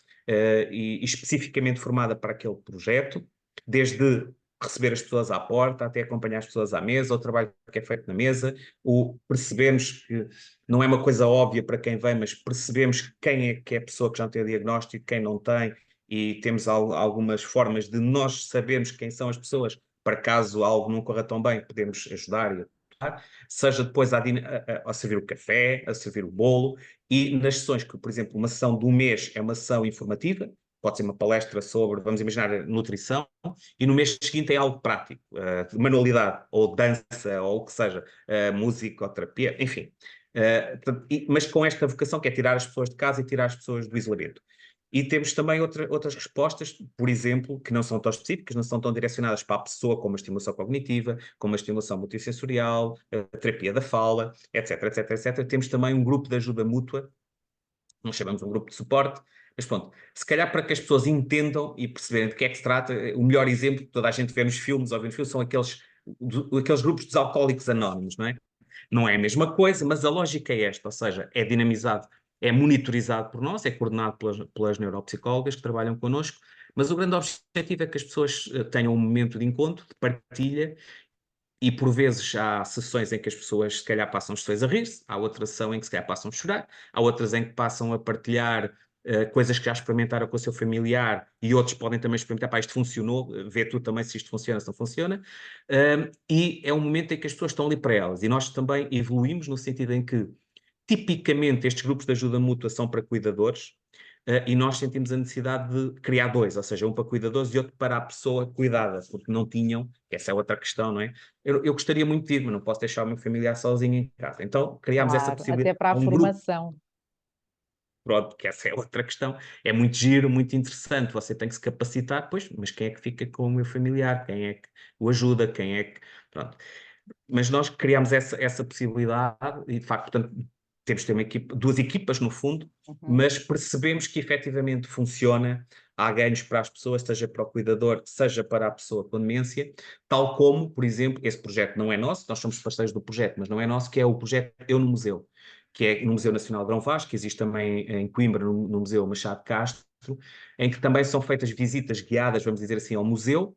e especificamente formada para aquele projeto, desde receber as pessoas à porta, até acompanhar as pessoas à mesa, o trabalho que é feito na mesa, o percebemos que não é uma coisa óbvia para quem vem, mas percebemos quem é que é a pessoa que já tem o diagnóstico, quem não tem, e temos algumas formas de nós sabermos quem são as pessoas, para caso algo não corra tão bem, podemos ajudar e ajudar, seja depois a servir o café, a servir o bolo, e nas sessões que, por exemplo, uma sessão do mês é uma sessão informativa, pode ser uma palestra sobre, vamos imaginar, nutrição, e no mês seguinte é algo prático, manualidade, ou dança, ou o que seja, música ou terapia, enfim. Mas com esta vocação que é tirar as pessoas de casa e tirar as pessoas do isolamento. E temos também outras respostas, por exemplo, que não são tão específicas, não são tão direcionadas para a pessoa, como a estimulação cognitiva, como a estimulação multissensorial, a terapia da fala, etc, etc, etc. Temos também um grupo de ajuda mútua, nós chamamos um grupo de suporte, mas pronto, se calhar para que as pessoas entendam e perceberem de que é que se trata, o melhor exemplo que toda a gente vê nos filmes, ou vê nos filmes, são aqueles grupos dos alcoólicos anónimos, não é? Não é a mesma coisa, mas a lógica é esta, ou seja, é dinamizado, é monitorizado por nós, é coordenado pelas neuropsicólogas que trabalham connosco, mas o grande objetivo é que as pessoas tenham um momento de encontro, de partilha, e por vezes há sessões em que as pessoas se calhar passam sessões a rir-se, há outra sessão em que se calhar passam a chorar, há outras em que passam a partilhar coisas que já experimentaram com o seu familiar, e outros podem também experimentar, pá, isto funcionou, vê tu também se isto funciona, se não funciona, e é um momento em que as pessoas estão ali para elas, e nós também evoluímos no sentido em que, tipicamente, estes grupos de ajuda mútua são para cuidadores, e nós sentimos a necessidade de criar dois, ou seja, um para cuidadores e outro para a pessoa cuidada, porque não tinham, essa é outra questão, não é? Eu gostaria muito de ir, mas não posso deixar o meu familiar sozinho em casa. Então, criámos essa Claro, até possibilidade para a a um grupo. formação. Pronto, que essa é outra questão. É muito giro, muito interessante. Você tem que se capacitar, pois, mas quem é que fica com o meu familiar? Quem é que o ajuda? Quem é que. Pronto. Mas nós criámos essa possibilidade e, de facto, portanto, temos de ter duas equipas, no fundo, Uhum. mas percebemos que efetivamente funciona. Há ganhos para as pessoas, seja para o cuidador, seja para a pessoa com demência, tal como, por exemplo, esse projeto não é nosso, nós somos parceiros do projeto, mas não é nosso, que é o projeto Eu no Museu, que é no Museu Nacional de Grão Vasco, que existe também em Coimbra, no Museu Machado de Castro, em que também são feitas visitas guiadas, vamos dizer assim, ao museu,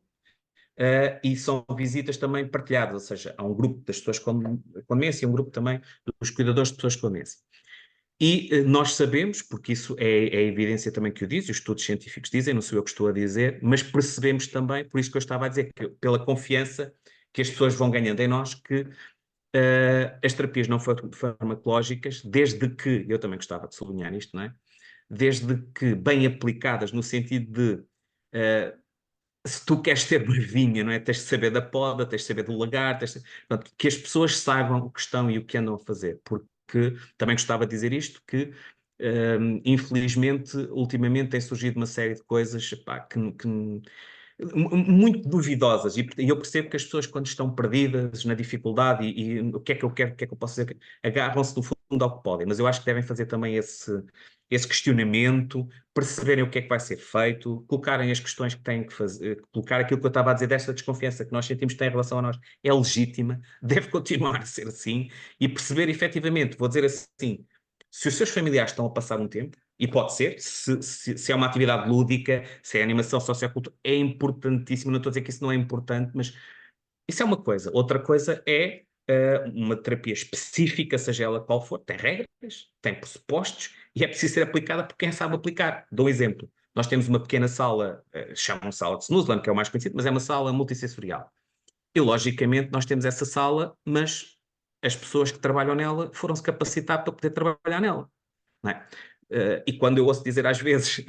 e são visitas também partilhadas, ou seja, há um grupo das pessoas com demência e um grupo também dos cuidadores de pessoas com demência. E nós sabemos, porque isso é a evidência também que o diz, os estudos científicos dizem, não sou eu que estou a dizer, mas percebemos também, por isso que eu estava a dizer, que pela confiança que as pessoas vão ganhando em nós, que as terapias não farmacológicas, desde que, eu também gostava de sublinhar isto, não é? Desde que bem aplicadas no sentido de se tu queres ter uma vinha, não é? Tens de saber da poda, tens de saber do lagar, portanto, que as pessoas saibam o que estão e o que andam a fazer, porque também gostava de dizer isto, que infelizmente, ultimamente tem surgido uma série de coisas, pá, muito duvidosas, e eu percebo que as pessoas, quando estão perdidas na dificuldade e o que é que eu quero, o que é que eu posso fazer, agarram-se no fundo ao que podem, mas eu acho que devem fazer também esse questionamento, perceberem o que é que vai ser feito, colocarem as questões que têm que fazer, colocar aquilo que eu estava a dizer desta desconfiança que nós sentimos que tem em relação a nós, é legítima, deve continuar a ser assim, e perceber efetivamente, vou dizer assim, Se os seus familiares estão a passar um tempo, e pode ser, se é uma atividade lúdica, se é animação sociocultural, é importantíssimo. Não estou a dizer que isso não é importante, mas isso é uma coisa. Outra coisa é uma terapia específica, seja ela qual for, tem regras, tem pressupostos e é preciso ser aplicada por quem sabe aplicar. Dou um exemplo. Nós temos uma pequena sala, chamam sala de Snoozeland, que é o mais conhecido, mas é uma sala multissensorial. E, logicamente, nós temos essa sala, mas as pessoas que trabalham nela foram-se capacitar para poder trabalhar nela. Não é? E quando eu ouço dizer às vezes,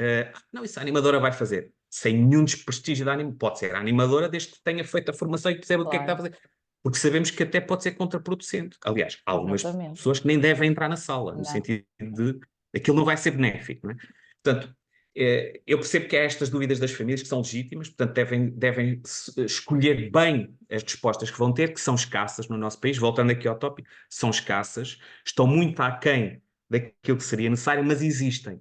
não, isso a animadora vai fazer, sem nenhum desprestígio da animadora, pode ser a animadora desde que tenha feito a formação e perceba do que é que está a fazer. Porque sabemos que até pode ser contraproducente. Aliás, há algumas pessoas que nem devem entrar na sala, no sentido de aquilo não vai ser benéfico. Não é? Portanto, eu percebo que há estas dúvidas das famílias que são legítimas, portanto, devem escolher bem as respostas que vão ter, que são escassas no nosso país. Voltando aqui ao tópico, são escassas, estão muito aquém daquilo que seria necessário, mas existem,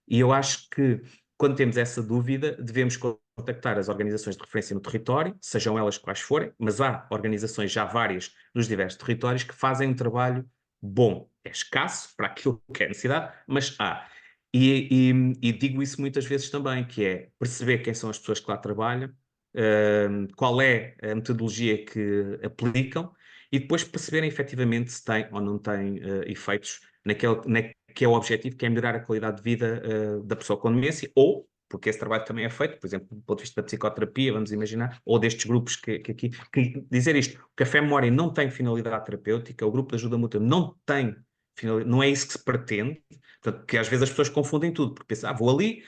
e eu acho que quando temos essa dúvida, devemos contactar as organizações de referência no território, sejam elas quais forem, mas há organizações já várias nos diversos territórios que fazem um trabalho bom. É escasso para aquilo que é necessidade, mas há. E digo isso muitas vezes também, que é perceber quem são as pessoas que lá trabalham, qual é a metodologia que aplicam, e depois perceberem efetivamente se tem ou não tem efeitos que é o objetivo, que é melhorar a qualidade de vida da pessoa com demência, ou, porque esse trabalho também é feito, por exemplo, do ponto de vista da psicoterapia, vamos imaginar, ou destes grupos que aqui... dizer isto, o Café Memória não tem finalidade terapêutica, o grupo de ajuda mútua não tem finalidade, não é isso que se pretende, portanto, que às vezes as pessoas confundem tudo, porque pensam, vou ali,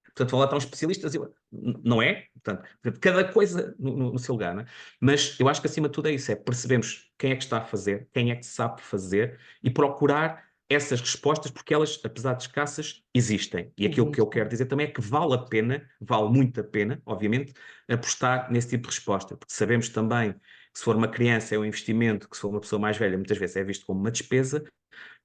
portanto, vão lá estar uns especialistas, não é? Portanto, cada coisa no seu lugar, não é? Mas eu acho que acima de tudo é isso, é percebermos quem é que está a fazer, quem é que sabe fazer e procurar essas respostas, porque elas, apesar de escassas, existem. E aquilo que eu quero dizer também é que vale a pena, vale muito a pena, obviamente, apostar nesse tipo de resposta, porque sabemos também que se for uma criança é um investimento, que se for uma pessoa mais velha muitas vezes é visto como uma despesa,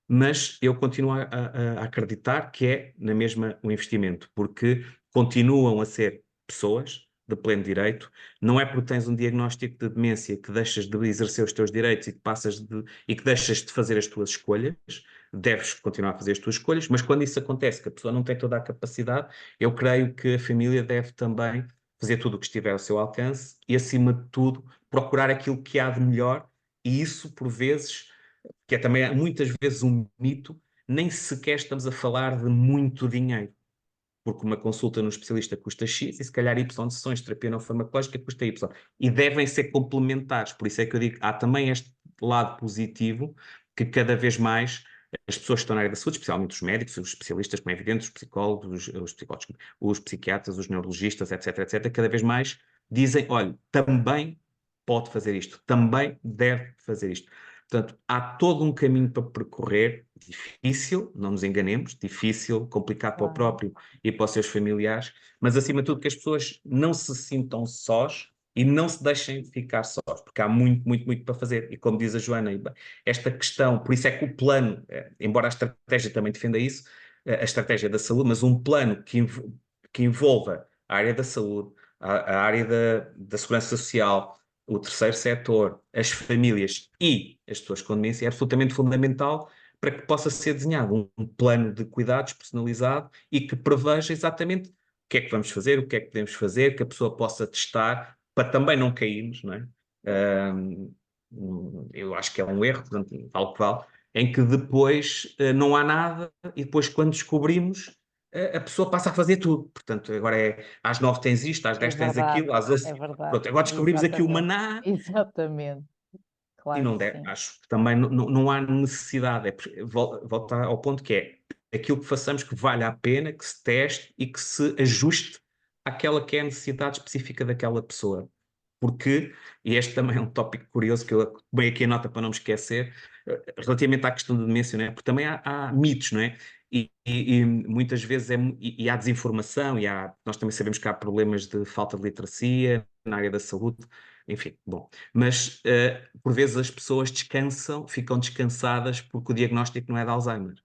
mas eu continuo a acreditar que é na mesma um investimento, porque continuam a ser pessoas de pleno direito, não é porque tens um diagnóstico de demência que deixas de exercer os teus direitos e que deixas de fazer as tuas escolhas, deves continuar a fazer as tuas escolhas, mas quando isso acontece, que a pessoa não tem toda a capacidade, eu creio que a família deve também fazer tudo o que estiver ao seu alcance e, acima de tudo, procurar aquilo que há de melhor, e isso, por vezes, que é também muitas vezes um mito, nem sequer estamos a falar de muito dinheiro, porque uma consulta no especialista custa X e se calhar Y de sessões de terapia não farmacológica custa Y. E devem ser complementares, por isso é que eu digo, há também este lado positivo que cada vez mais as pessoas que estão na área da saúde, especialmente os médicos, os especialistas, como é evidente, os psicólogos, os psiquiatras, os neurologistas, etc., etc., cada vez mais dizem, olha, também pode fazer isto, também deve fazer isto. Portanto, há todo um caminho para percorrer, difícil, não nos enganemos, difícil, complicado para o próprio e para os seus familiares, mas acima de tudo que as pessoas não se sintam sós e não se deixem ficar sós, porque há muito, muito, muito para fazer. E como diz a Joana, esta questão, por isso é que o plano, embora a estratégia também defenda isso, a estratégia da saúde, mas um plano que envolva a área da saúde, a área da segurança social, o terceiro setor, as famílias e as pessoas com demência é absolutamente fundamental para que possa ser desenhado um plano de cuidados personalizado e que preveja exatamente o que é que vamos fazer, o que é que podemos fazer, que a pessoa possa testar, para também não cairmos, não é? Eu acho que é um erro, portanto, tal qual, em que depois não há nada e depois quando descobrimos a pessoa passa a fazer tudo. Portanto, agora às 9 tens isto, às 10 tens aquilo, às 11... É verdade, Pronto, agora descobrimos aqui o exatamente, maná exatamente, e claro não que deve, sim, acho que também não há necessidade. Volta ao ponto que é aquilo que façamos que vale a pena, que se teste e que se ajuste àquela que é a necessidade específica daquela pessoa. Porque, e este também é um tópico curioso que eu tomei aqui a nota para não me esquecer, relativamente à questão de demência, não é? Porque também há mitos, não é? E muitas vezes há desinformação, nós também sabemos que há problemas de falta de literacia na área da saúde, enfim, bom. Mas por vezes as pessoas ficam descansadas porque o diagnóstico não é de Alzheimer.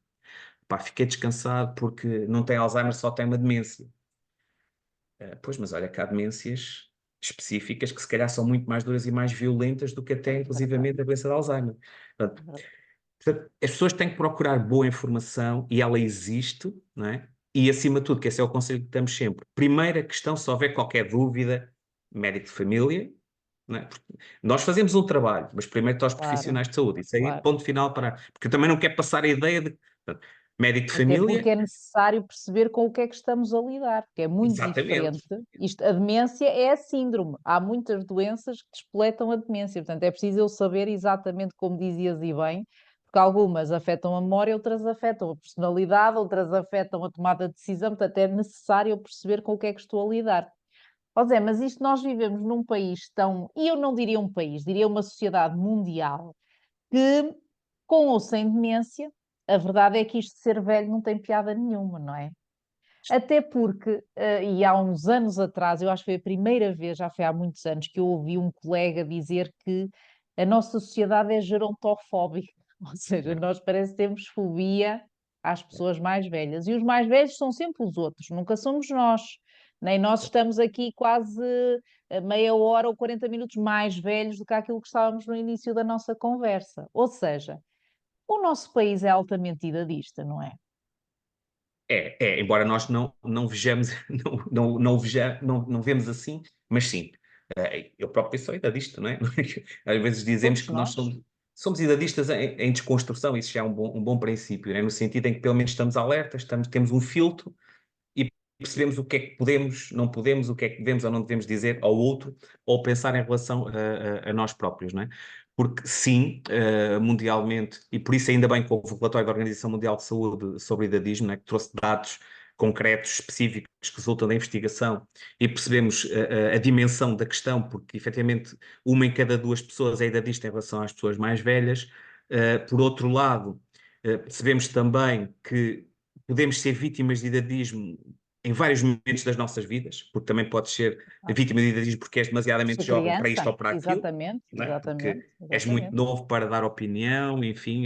Pá, fiquei descansado porque não tem Alzheimer, só tem uma demência. Pois, mas olha que há demências específicas que se calhar são muito mais duras e mais violentas do que até, inclusivamente, a doença de Alzheimer. Portanto, as pessoas têm que procurar boa informação e ela existe, não é? E, acima de tudo, que esse é o conselho que damos sempre. Primeira questão, se houver qualquer dúvida, médico de família, não é? Porque nós fazemos um trabalho, mas primeiro está aos Claro, profissionais de saúde. Isso aí, claro. ponto final para... Porque eu também não quero passar a ideia de... Portanto, médico de Até porque família, é necessário perceber com o que é que estamos a lidar, porque é muito diferente. exatamente. Isto, a demência é a síndrome. Há muitas doenças que despletam a demência. Portanto, é preciso eu saber exatamente como dizias e bem, porque algumas afetam a memória, outras afetam a personalidade, outras afetam a tomada de decisão. Portanto, é necessário eu perceber com o que é que estou a lidar. Ó Zé, mas isto nós vivemos num país tão, e eu não diria um país, diria uma sociedade mundial que, com ou sem demência, a verdade é que isto de ser velho não tem piada nenhuma, não é? Até porque, e há uns anos atrás, eu acho que foi a primeira vez, já foi há muitos anos, que eu ouvi um colega dizer que a nossa sociedade é gerontofóbica, ou seja, nós parece que temos fobia às pessoas mais velhas, e os mais velhos são sempre os outros, nunca somos nós, nem nós estamos aqui quase meia hora ou 40 minutos mais velhos do que aquilo que estávamos no início da nossa conversa. Ou seja, o nosso país é altamente idadista, não é? Embora nós não vejamos, não vemos assim, mas sim, eu próprio sou idadista, não é? Às vezes dizemos Todos que nós nós. somos idadistas em desconstrução, isso já é um bom princípio, né? No sentido em que pelo menos estamos alertas, temos um filtro e percebemos o que é que podemos, não podemos, o que é que devemos ou não devemos dizer ao outro, ou pensar em relação a nós próprios, não é? Porque sim, mundialmente, e por isso ainda bem que houve o relatório da Organização Mundial de Saúde sobre o idadismo, né, que trouxe dados concretos, específicos, que resultam da investigação, e percebemos a dimensão da questão, porque efetivamente uma em cada duas pessoas é idadista em relação às pessoas mais velhas. Por outro lado, percebemos também que podemos ser vítimas de idadismo em vários momentos das nossas vidas, porque também podes ser Ah, vítima de idadismo porque és por demasiadamente ser jovem para isto criança, ou para aquilo, exatamente, não é? exatamente, Porque és muito exatamente. novo para dar opinião, enfim,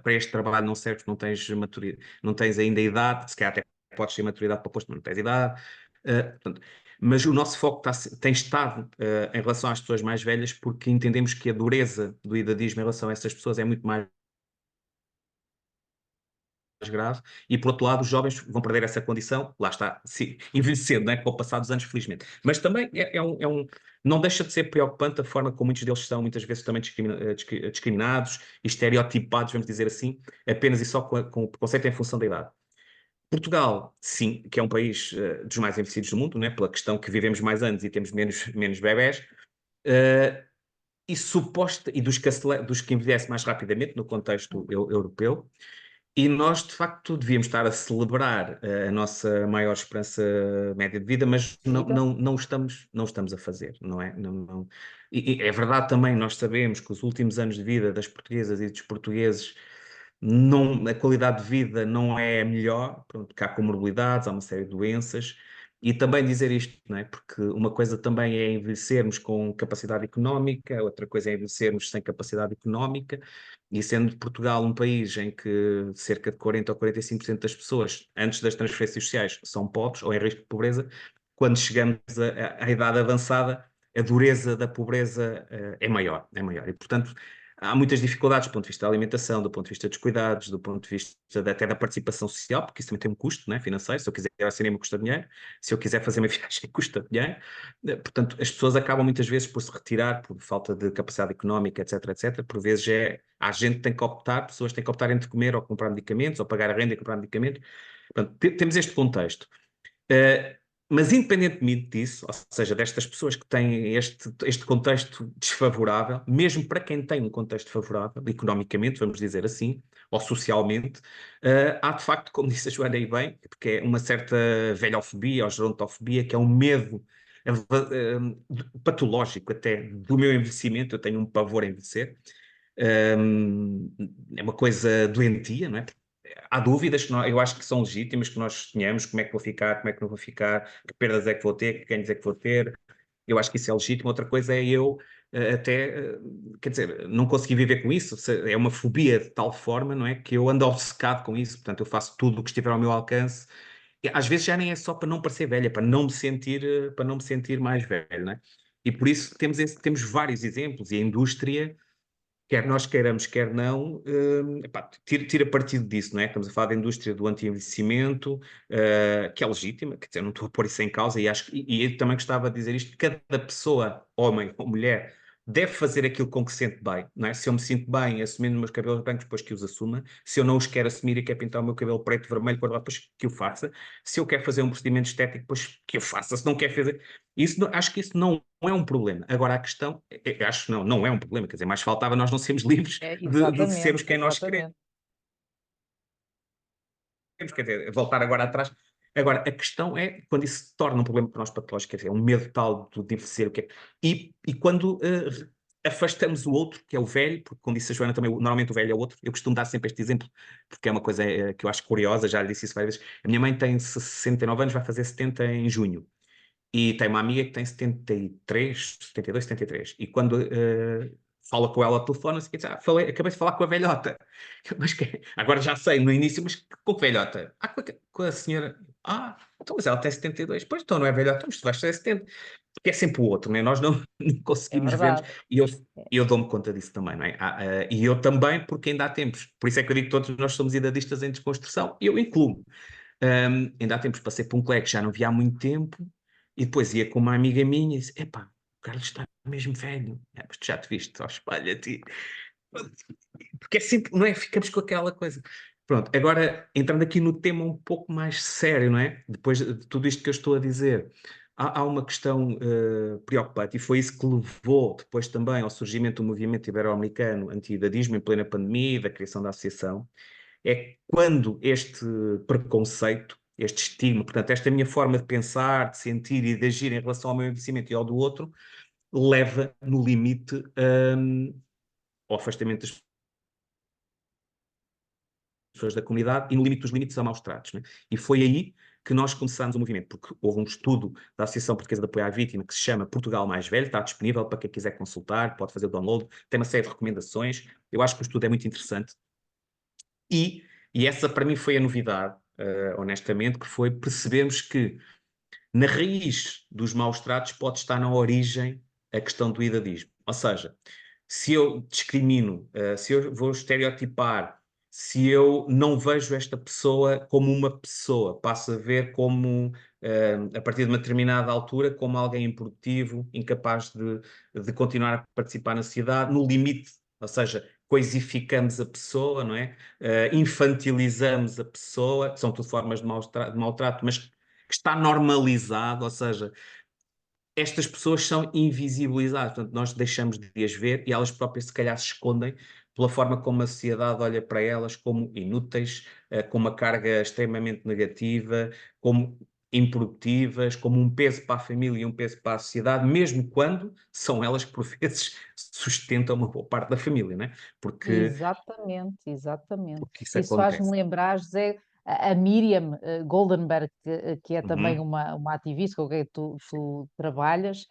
para este trabalho não serves, não tens maturidade, não tens ainda idade, se calhar até podes ter maturidade para o posto, mas não tens idade. Portanto, mas o nosso foco tem estado em relação às pessoas mais velhas, porque entendemos que a dureza do idadismo em relação a essas pessoas é muito mais grave, e por outro lado os jovens vão perder essa condição, lá está, envelhecendo, né, com o passar dos anos, felizmente. Mas também não deixa de ser preocupante a forma como muitos deles são, muitas vezes também discriminados e estereotipados, vamos dizer assim, apenas e só com o preconceito em função da idade. Portugal, sim, que é um país dos mais envelhecidos do mundo, né, pela questão que vivemos mais anos e temos menos bebés, uh, e dos que envelhecem mais rapidamente no contexto europeu. E nós, de facto, devíamos estar a celebrar a nossa maior esperança média de vida, mas Vida. não estamos a fazer, não é? E é verdade também, nós sabemos que os últimos anos de vida das portuguesas e dos portugueses, a qualidade de vida não é a melhor, pronto, que há comorbilidades, há uma série de doenças, e também dizer isto, não é? Porque uma coisa também é envelhecermos com capacidade económica, outra coisa é envelhecermos sem capacidade económica, e sendo Portugal um país em que cerca de 40 ou 45% das pessoas, antes das transferências sociais, são pobres ou em risco de pobreza, quando chegamos à idade avançada, a dureza da pobreza é maior, é maior. E, portanto, há muitas dificuldades do ponto de vista da alimentação, do ponto de vista dos cuidados, do ponto de vista até da participação social, porque isso também tem um custo, né, financeiro. Se eu quiser ir ao cinema, custa dinheiro. Se eu quiser fazer uma viagem, custa dinheiro. Portanto, as pessoas acabam muitas vezes por se retirar por falta de capacidade económica, etc, etc. Por vezes há gente que tem que optar, pessoas têm que optar entre comer ou comprar medicamentos, ou pagar a renda e comprar medicamentos. Portanto, temos este contexto. Uh, mas independentemente disso, ou seja, destas pessoas que têm este contexto desfavorável, mesmo para quem tem um contexto favorável, economicamente, vamos dizer assim, ou socialmente, há de facto, como disse a Joana aí bem, porque é uma certa velhofobia ou gerontofobia, que é um medo patológico até do meu envelhecimento. Eu tenho um pavor a envelhecer. É uma coisa doentia, não é? Há dúvidas que eu acho que são legítimas, que nós tenhamos, como é que vou ficar, como é que não vou ficar, que perdas é que vou ter, que ganhos é que vou ter. Eu acho que isso é legítimo. Outra coisa é eu quer dizer, não consegui viver com isso. É uma fobia de tal forma, não é, que eu ando obcecado com isso. Portanto, eu faço tudo o que estiver ao meu alcance. E às vezes já nem é só para não parecer velha, para não me sentir mais velho, não é? E por isso temos vários exemplos, e a indústria, quer nós queiramos, quer não, epá, tira partido disso, não é? Estamos a falar da indústria do anti-envelhecimento, que é legítima, quer dizer, eu não estou a pôr isso em causa, e eu também gostava de dizer isto: cada pessoa, homem ou mulher, deve fazer aquilo com que se sente bem, não é? Se eu me sinto bem assumindo os meus cabelos brancos, depois que os assuma. Se eu não os quero assumir e quero pintar o meu cabelo preto, vermelho, cor-de-rosa, depois que o faça. Se eu quero fazer um procedimento estético, depois que eu faça. Se não quer fazer... Acho que isso não é um problema. Agora, a questão, acho que não é um problema, quer dizer, mais faltava nós não sermos livres de Exatamente, sermos quem nós queremos, exatamente. quer dizer, voltar agora atrás. Agora, a questão é quando isso se torna um problema para nós patológicos, quer dizer, é um medo tal de envelhecer, o que é, e quando afastamos o outro, que é o velho, porque como disse a Joana também, normalmente o velho é o outro. Eu costumo dar sempre este exemplo, porque é uma coisa que eu acho curiosa, já lhe disse isso várias vezes. A minha mãe tem 69 anos, vai fazer 70 em junho. E tem uma amiga que tem 73, 72, 73. E quando fala com ela ao telefone, assim, diz, acabei de falar com a velhota. Mas agora já sei, no início, mas com que velhota? Com a senhora. Então, mas ela tem 72. Pois, então não é velhota, mas tu vais ter 70. Porque é sempre o outro, né? Nós não É conseguimos ver-nos. verdade. E eu dou-me conta disso também, não é? E eu também, porque ainda há tempos. Por isso é que eu digo que todos nós somos idadistas em desconstrução. Eu incluo. Ainda há tempos passei por um colega que já não via há muito tempo, e depois ia com uma amiga minha e disse: Epá, o Carlos está mesmo velho. Mas tu já te viste, ó, espalha-te. Porque é sempre, não é? Ficamos com aquela coisa. Pronto, agora entrando aqui no tema um pouco mais sério, não é? Depois de tudo isto que eu estou a dizer, há uma questão preocupante, e foi isso que levou depois também ao surgimento do movimento ibero-americano anti-idadismo em plena pandemia e da criação da associação. É quando este preconceito, este estigma, portanto, esta minha forma de pensar, de sentir e de agir em relação ao meu envelhecimento e ao do outro, leva no limite ao afastamento das pessoas da comunidade e no limite dos limites a maus tratos, né? E foi aí que nós começamos o movimento, porque houve um estudo da Associação Portuguesa de Apoio à Vítima que se chama Portugal Mais Velho, está disponível para quem quiser consultar, pode fazer o download, tem uma série de recomendações. Eu acho que o estudo é muito interessante. E essa para mim foi a novidade, honestamente, que foi percebermos que na raiz dos maus tratos pode estar na origem a questão do idadismo. Ou seja, se eu discrimino, se eu vou estereotipar, se eu não vejo esta pessoa como uma pessoa, passo a ver como, a partir de uma determinada altura, como alguém improdutivo, incapaz de continuar a participar na sociedade, no limite, ou seja, coisificamos a pessoa, não é? Infantilizamos a pessoa, são tudo formas de maltrato, mas que está normalizado, ou seja, estas pessoas são invisibilizadas, portanto, nós deixamos de as ver e elas próprias, se calhar, se escondem pela forma como a sociedade olha para elas como inúteis, com uma carga extremamente negativa, como improdutivas, como um peso para a família e um peso para a sociedade, mesmo quando são elas que, por vezes, sustentam uma boa parte da família, não é? Porque, Exatamente, exatamente. porque isso Isso faz-me acontece. lembrar, José, a Miriam Goldenberg, que é também Uhum. uma ativista com quem tu trabalhas,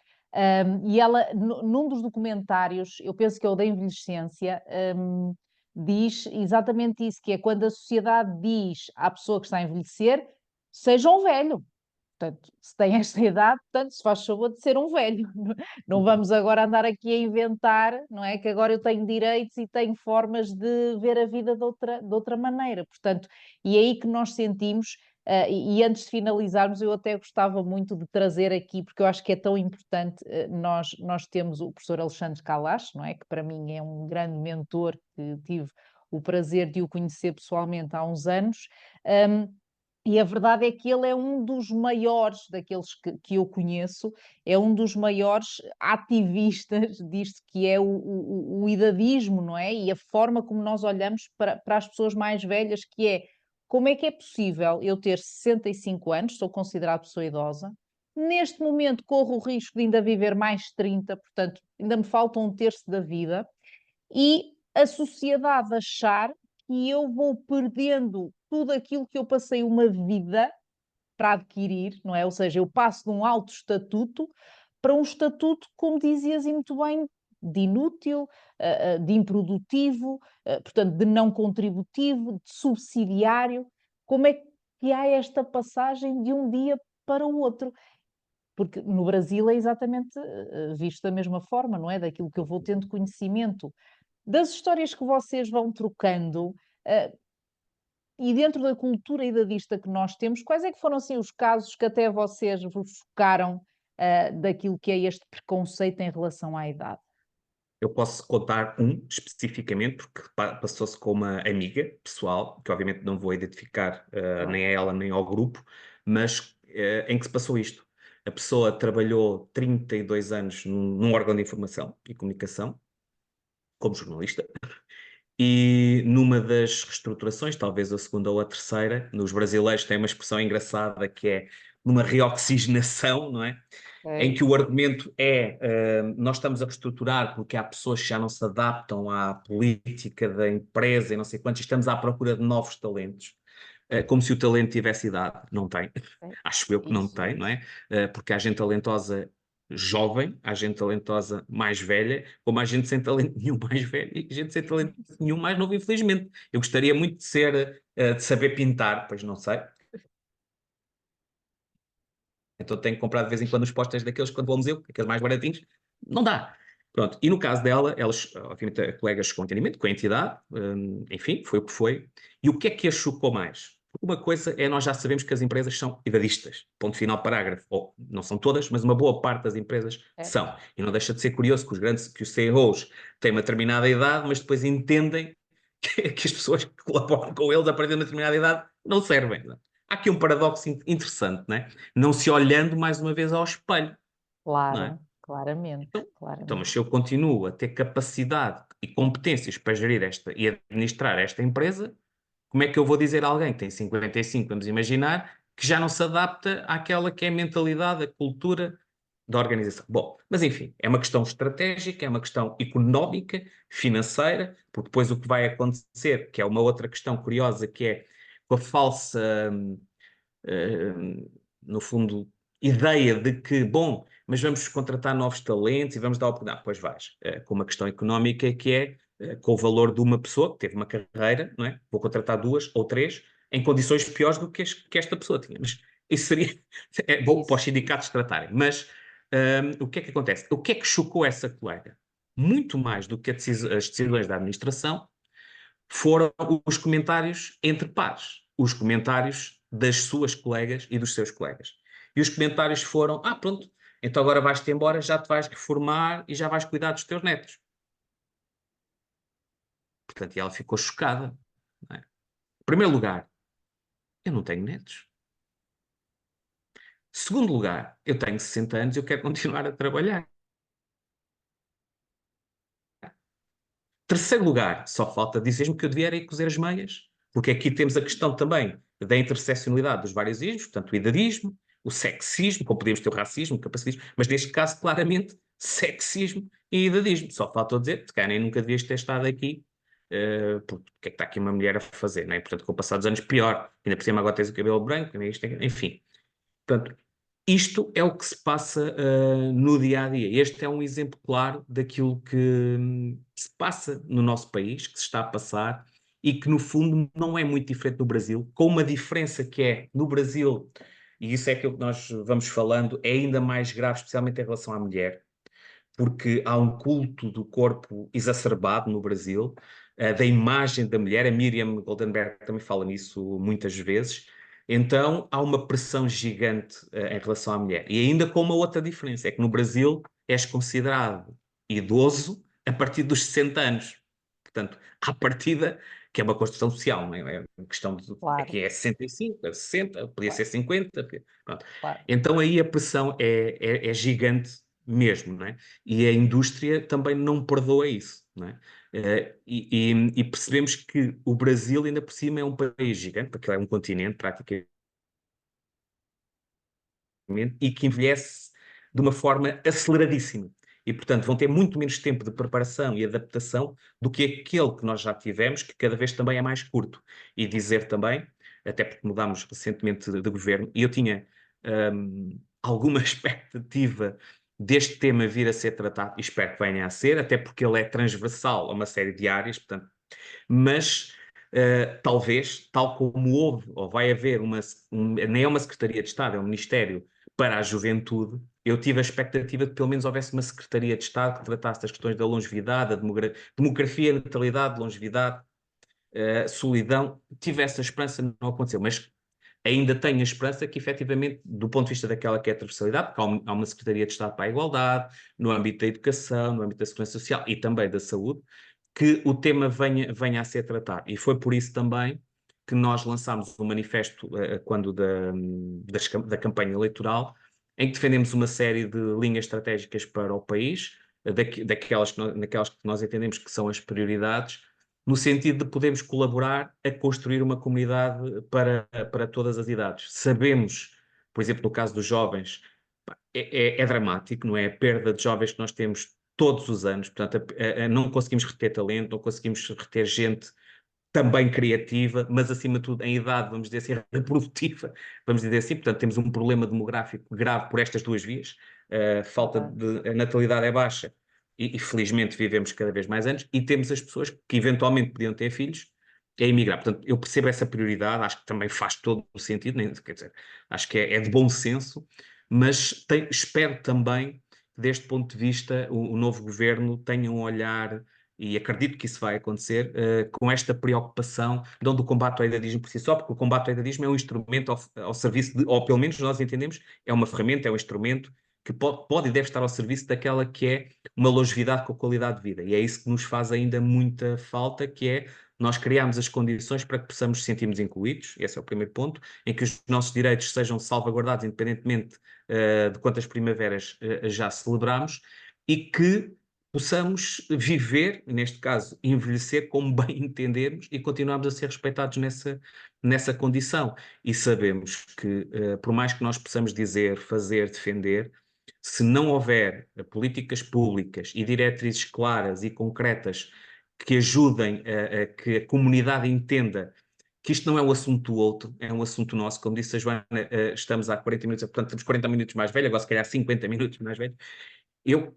e ela, num dos documentários, eu penso que é o da Envelhescência, diz exatamente isso, que é quando a sociedade diz à pessoa que está a envelhecer, seja um velho. Portanto, se tem esta idade, portanto, se faz favor de ser um velho. Não vamos agora andar aqui a inventar, não é? Que agora eu tenho direitos e tenho formas de ver a vida de outra maneira. Portanto, e é aí que nós sentimos, e antes de finalizarmos, eu até gostava muito de trazer aqui, porque eu acho que é tão importante, nós temos o professor Alexandre Calache, não é? Que para mim é um grande mentor, que tive o prazer de o conhecer pessoalmente há uns anos. E a verdade é que ele é um dos maiores daqueles que eu conheço, é um dos maiores ativistas disto que é o idadismo, não é? E a forma como nós olhamos para as pessoas mais velhas, que é como é que é possível eu ter 65 anos, sou considerada pessoa idosa, neste momento corro o risco de ainda viver mais 30, portanto, ainda me falta um terço da vida, e a sociedade achar que eu vou perdendo tudo aquilo que eu passei uma vida para adquirir, não é? Ou seja, eu passo de um alto estatuto para um estatuto, como dizias e muito bem, de inútil, de improdutivo, portanto, de não contributivo, de subsidiário. Como é que há esta passagem de um dia para o outro? porque no Brasil é exatamente visto da mesma forma, não é? Daquilo que eu vou tendo conhecimento, das histórias que vocês vão trocando, e dentro da cultura idadista que nós temos, quais é que foram assim os casos que até vocês vos chocaram, daquilo que é este preconceito em relação à idade? Eu posso contar um especificamente, porque passou-se com uma amiga pessoal, que obviamente não vou identificar Claro. nem a ela nem ao grupo, mas em que se passou isto. A pessoa trabalhou 32 anos num órgão de informação e comunicação, como jornalista, e numa das reestruturações, talvez a segunda ou a terceira, nos brasileiros tem uma expressão engraçada que é numa reoxigenação, não é? Em Ok. que o argumento é nós estamos a reestruturar porque há pessoas que já não se adaptam à política da empresa e não sei quantos, e estamos à procura de novos talentos, como se o talento tivesse idade. Não tem. Ok. Acho eu que não Isso. tem, não é? Porque há gente talentosa jovem, há gente talentosa mais velha, como há gente sem talento nenhum mais velha e gente sem talento nenhum mais novo, infelizmente. Eu gostaria muito de ser, de saber pintar, pois não sei. Então tenho que comprar de vez em quando os posters daqueles quando vou ao museu, aqueles mais baratinhos. Não dá. Pronto. E no caso dela, elas, obviamente, a colega chegou a entendimento com a entidade, enfim, foi o que foi. E o que é que a chocou mais? Uma coisa é nós já sabemos que as empresas são idadistas. Ponto final, parágrafo. Ou não são todas, mas uma boa parte das empresas É, são. E não deixa de ser curioso que que os CEOs têm uma determinada idade, mas depois entendem que as pessoas que colaboram com eles a partir de uma determinada idade não servem. Não é? Há aqui um paradoxo interessante, não é? Não se olhando mais uma vez ao espelho, não é? claro, claramente, Então, mas claramente. se eu continuo a ter capacidade e competências para gerir esta e administrar esta empresa, como é que eu vou dizer a alguém que tem 55, vamos imaginar, que já não se adapta àquela que é a mentalidade, a cultura da organização? Bom, mas enfim, é uma questão estratégica, é uma questão económica, financeira, porque depois o que vai acontecer, que é uma outra questão curiosa, que é com a falsa no fundo, ideia de que, bom, mas vamos contratar novos talentos e vamos dar oportunidade. Pois vais, com uma questão económica que é com o valor de uma pessoa que teve uma carreira, não é? Vou contratar duas ou três em condições piores do que, que esta pessoa tinha. Mas isso seria é bom para os Isso. sindicatos tratarem. Mas o que é que acontece? O que é que chocou essa colega? Muito mais do que as decisões da administração, foram os comentários entre pares, os comentários das suas colegas e dos seus colegas. E os comentários foram: pronto, então agora vais-te embora, já te vais reformar e já vais cuidar dos teus netos. Portanto, e ela ficou chocada. Não é? Em primeiro lugar, eu não tenho netos. Segundo lugar, eu tenho 60 anos e eu quero continuar a trabalhar. Terceiro lugar, só falta dizer-me que eu devia ir cozer as meias, porque aqui temos a questão também da interseccionalidade dos vários ismos, portanto, o idadismo, o sexismo, como podemos ter o racismo, o capacitismo, mas neste caso, claramente, sexismo e idadismo. Só faltou dizer, se calhar nem nunca devias ter estado aqui, porque o que é que está aqui uma mulher a fazer, não é? Portanto, com o passar dos anos, pior. Ainda por cima agora tens o cabelo branco, enfim. Portanto, isto é o que se passa no dia a dia. Este é um exemplo claro daquilo que se passa no nosso país, que se está a passar e que, no fundo, não é muito diferente no Brasil, com uma diferença que é no Brasil, e isso é aquilo que nós vamos falando, é ainda mais grave, especialmente em relação à mulher, porque há um culto do corpo exacerbado no Brasil, da imagem da mulher. A Miriam Goldenberg também fala nisso muitas vezes. Então há uma pressão gigante em relação à mulher. E ainda com uma outra diferença, é que no Brasil és considerado idoso a partir dos 60 anos. Portanto, à partida, que é uma construção social, não é? É uma questão de, Claro, aqui é 65, é 60, podia claro, ser 50, pronto. claro. Então aí a pressão é gigante mesmo, não é? E a indústria também não perdoa isso, não é? E percebemos que o Brasil, ainda por cima, é um país gigante, porque é um continente praticamente, e que envelhece de uma forma aceleradíssima. E, portanto, vão ter muito menos tempo de preparação e adaptação do que aquele que nós já tivemos, que cada vez também é mais curto. E dizer também, até porque mudámos recentemente de governo, e eu tinha alguma expectativa deste tema vir a ser tratado, e espero que venha a ser, até porque ele é transversal a uma série de áreas, portanto, mas talvez, tal como houve, ou vai haver nem é uma Secretaria de Estado, é um Ministério para a juventude, eu tive a expectativa de que pelo menos houvesse uma Secretaria de Estado que tratasse das questões da longevidade, da demografia, natalidade, longevidade, solidão. Tive essa esperança, não aconteceu, mas ainda tenho a esperança que, efetivamente, do ponto de vista daquela que é a transversalidade, porque há uma Secretaria de Estado para a Igualdade, no âmbito da educação, no âmbito da segurança social e também da saúde, que o tema venha a ser tratado. E foi por isso também que nós lançámos um manifesto quando da campanha eleitoral, em que defendemos uma série de linhas estratégicas para o país, naquelas que nós entendemos que são as prioridades, no sentido de podermos colaborar a construir uma comunidade para todas as idades. Sabemos, por exemplo, no caso dos jovens, é dramático, não é? A perda de jovens que nós temos todos os anos, portanto, não conseguimos reter talento, não conseguimos reter gente também criativa, mas acima de tudo em idade, vamos dizer assim, reprodutiva, vamos dizer assim, portanto temos um problema demográfico grave por estas duas vias, a natalidade é baixa e felizmente vivemos cada vez mais anos, e temos as pessoas que eventualmente podiam ter filhos a emigrar. Portanto, eu percebo essa prioridade, acho que também faz todo o sentido, quer dizer, acho que é de bom senso, mas espero também que deste ponto de vista o novo governo tenha um olhar, e acredito que isso vai acontecer, com esta preocupação, não do combate ao idadismo por si só, porque o combate ao idadismo é um instrumento ao serviço de, ou pelo menos nós entendemos, é uma ferramenta, é um instrumento que pode e deve estar ao serviço daquela que é uma longevidade com qualidade de vida. E é isso que nos faz ainda muita falta, que é nós criarmos as condições para que possamos nos sentirmos incluídos, esse é o primeiro ponto, em que os nossos direitos sejam salvaguardados independentemente de quantas primaveras já celebramos, e que possamos viver, neste caso, envelhecer como bem entendermos e continuarmos a ser respeitados nessa condição. E sabemos que, por mais que nós possamos dizer, fazer, defender, se não houver políticas públicas e diretrizes claras e concretas que ajudem a que a comunidade entenda que isto não é um assunto do outro, é um assunto nosso. Como disse a Joana, estamos há 40 minutos, portanto, estamos 40 minutos mais velhos, agora se calhar 50 minutos mais velhos.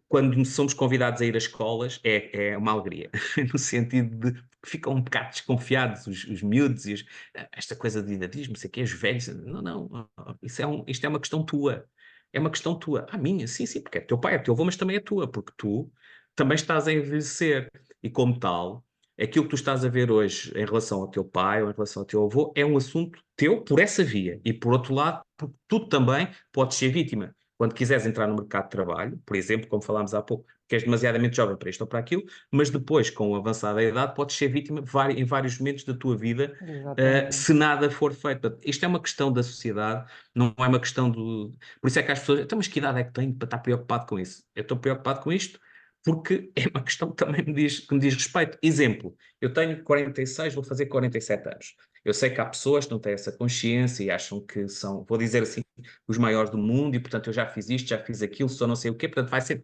Quando somos convidados a ir às escolas, é uma alegria, no sentido de que ficam um bocado desconfiados os miúdos e esta coisa de idadismo, não sei o quê, os velhos. Não, não, isto é uma questão tua. É uma questão tua. Ah, minha, sim, sim, porque é teu pai, é teu avô, mas também é tua, porque tu também estás a envelhecer. E como tal, aquilo que tu estás a ver hoje em relação ao teu pai ou em relação ao teu avô é um assunto teu por essa via. E por outro lado, porque tu também podes ser vítima. Quando quiseres entrar no mercado de trabalho, por exemplo, como falámos há pouco, que és demasiadamente jovem para isto ou para aquilo, mas depois, com o avançar da idade, podes ser vítima em vários momentos da tua vida, Exatamente. se nada for feito. Portanto, isto é uma questão da sociedade, não é uma questão do... Por isso é que as pessoas... Então, mas que idade é que tenho para estar preocupado com isso? Eu estou preocupado com isto porque é uma questão que também que me diz respeito. Exemplo, eu tenho 46, vou fazer 47 anos. Eu sei que há pessoas que não têm essa consciência e acham que são, vou dizer assim, os maiores do mundo, e portanto eu já fiz isto, já fiz aquilo, só não sei o quê, portanto vai ser...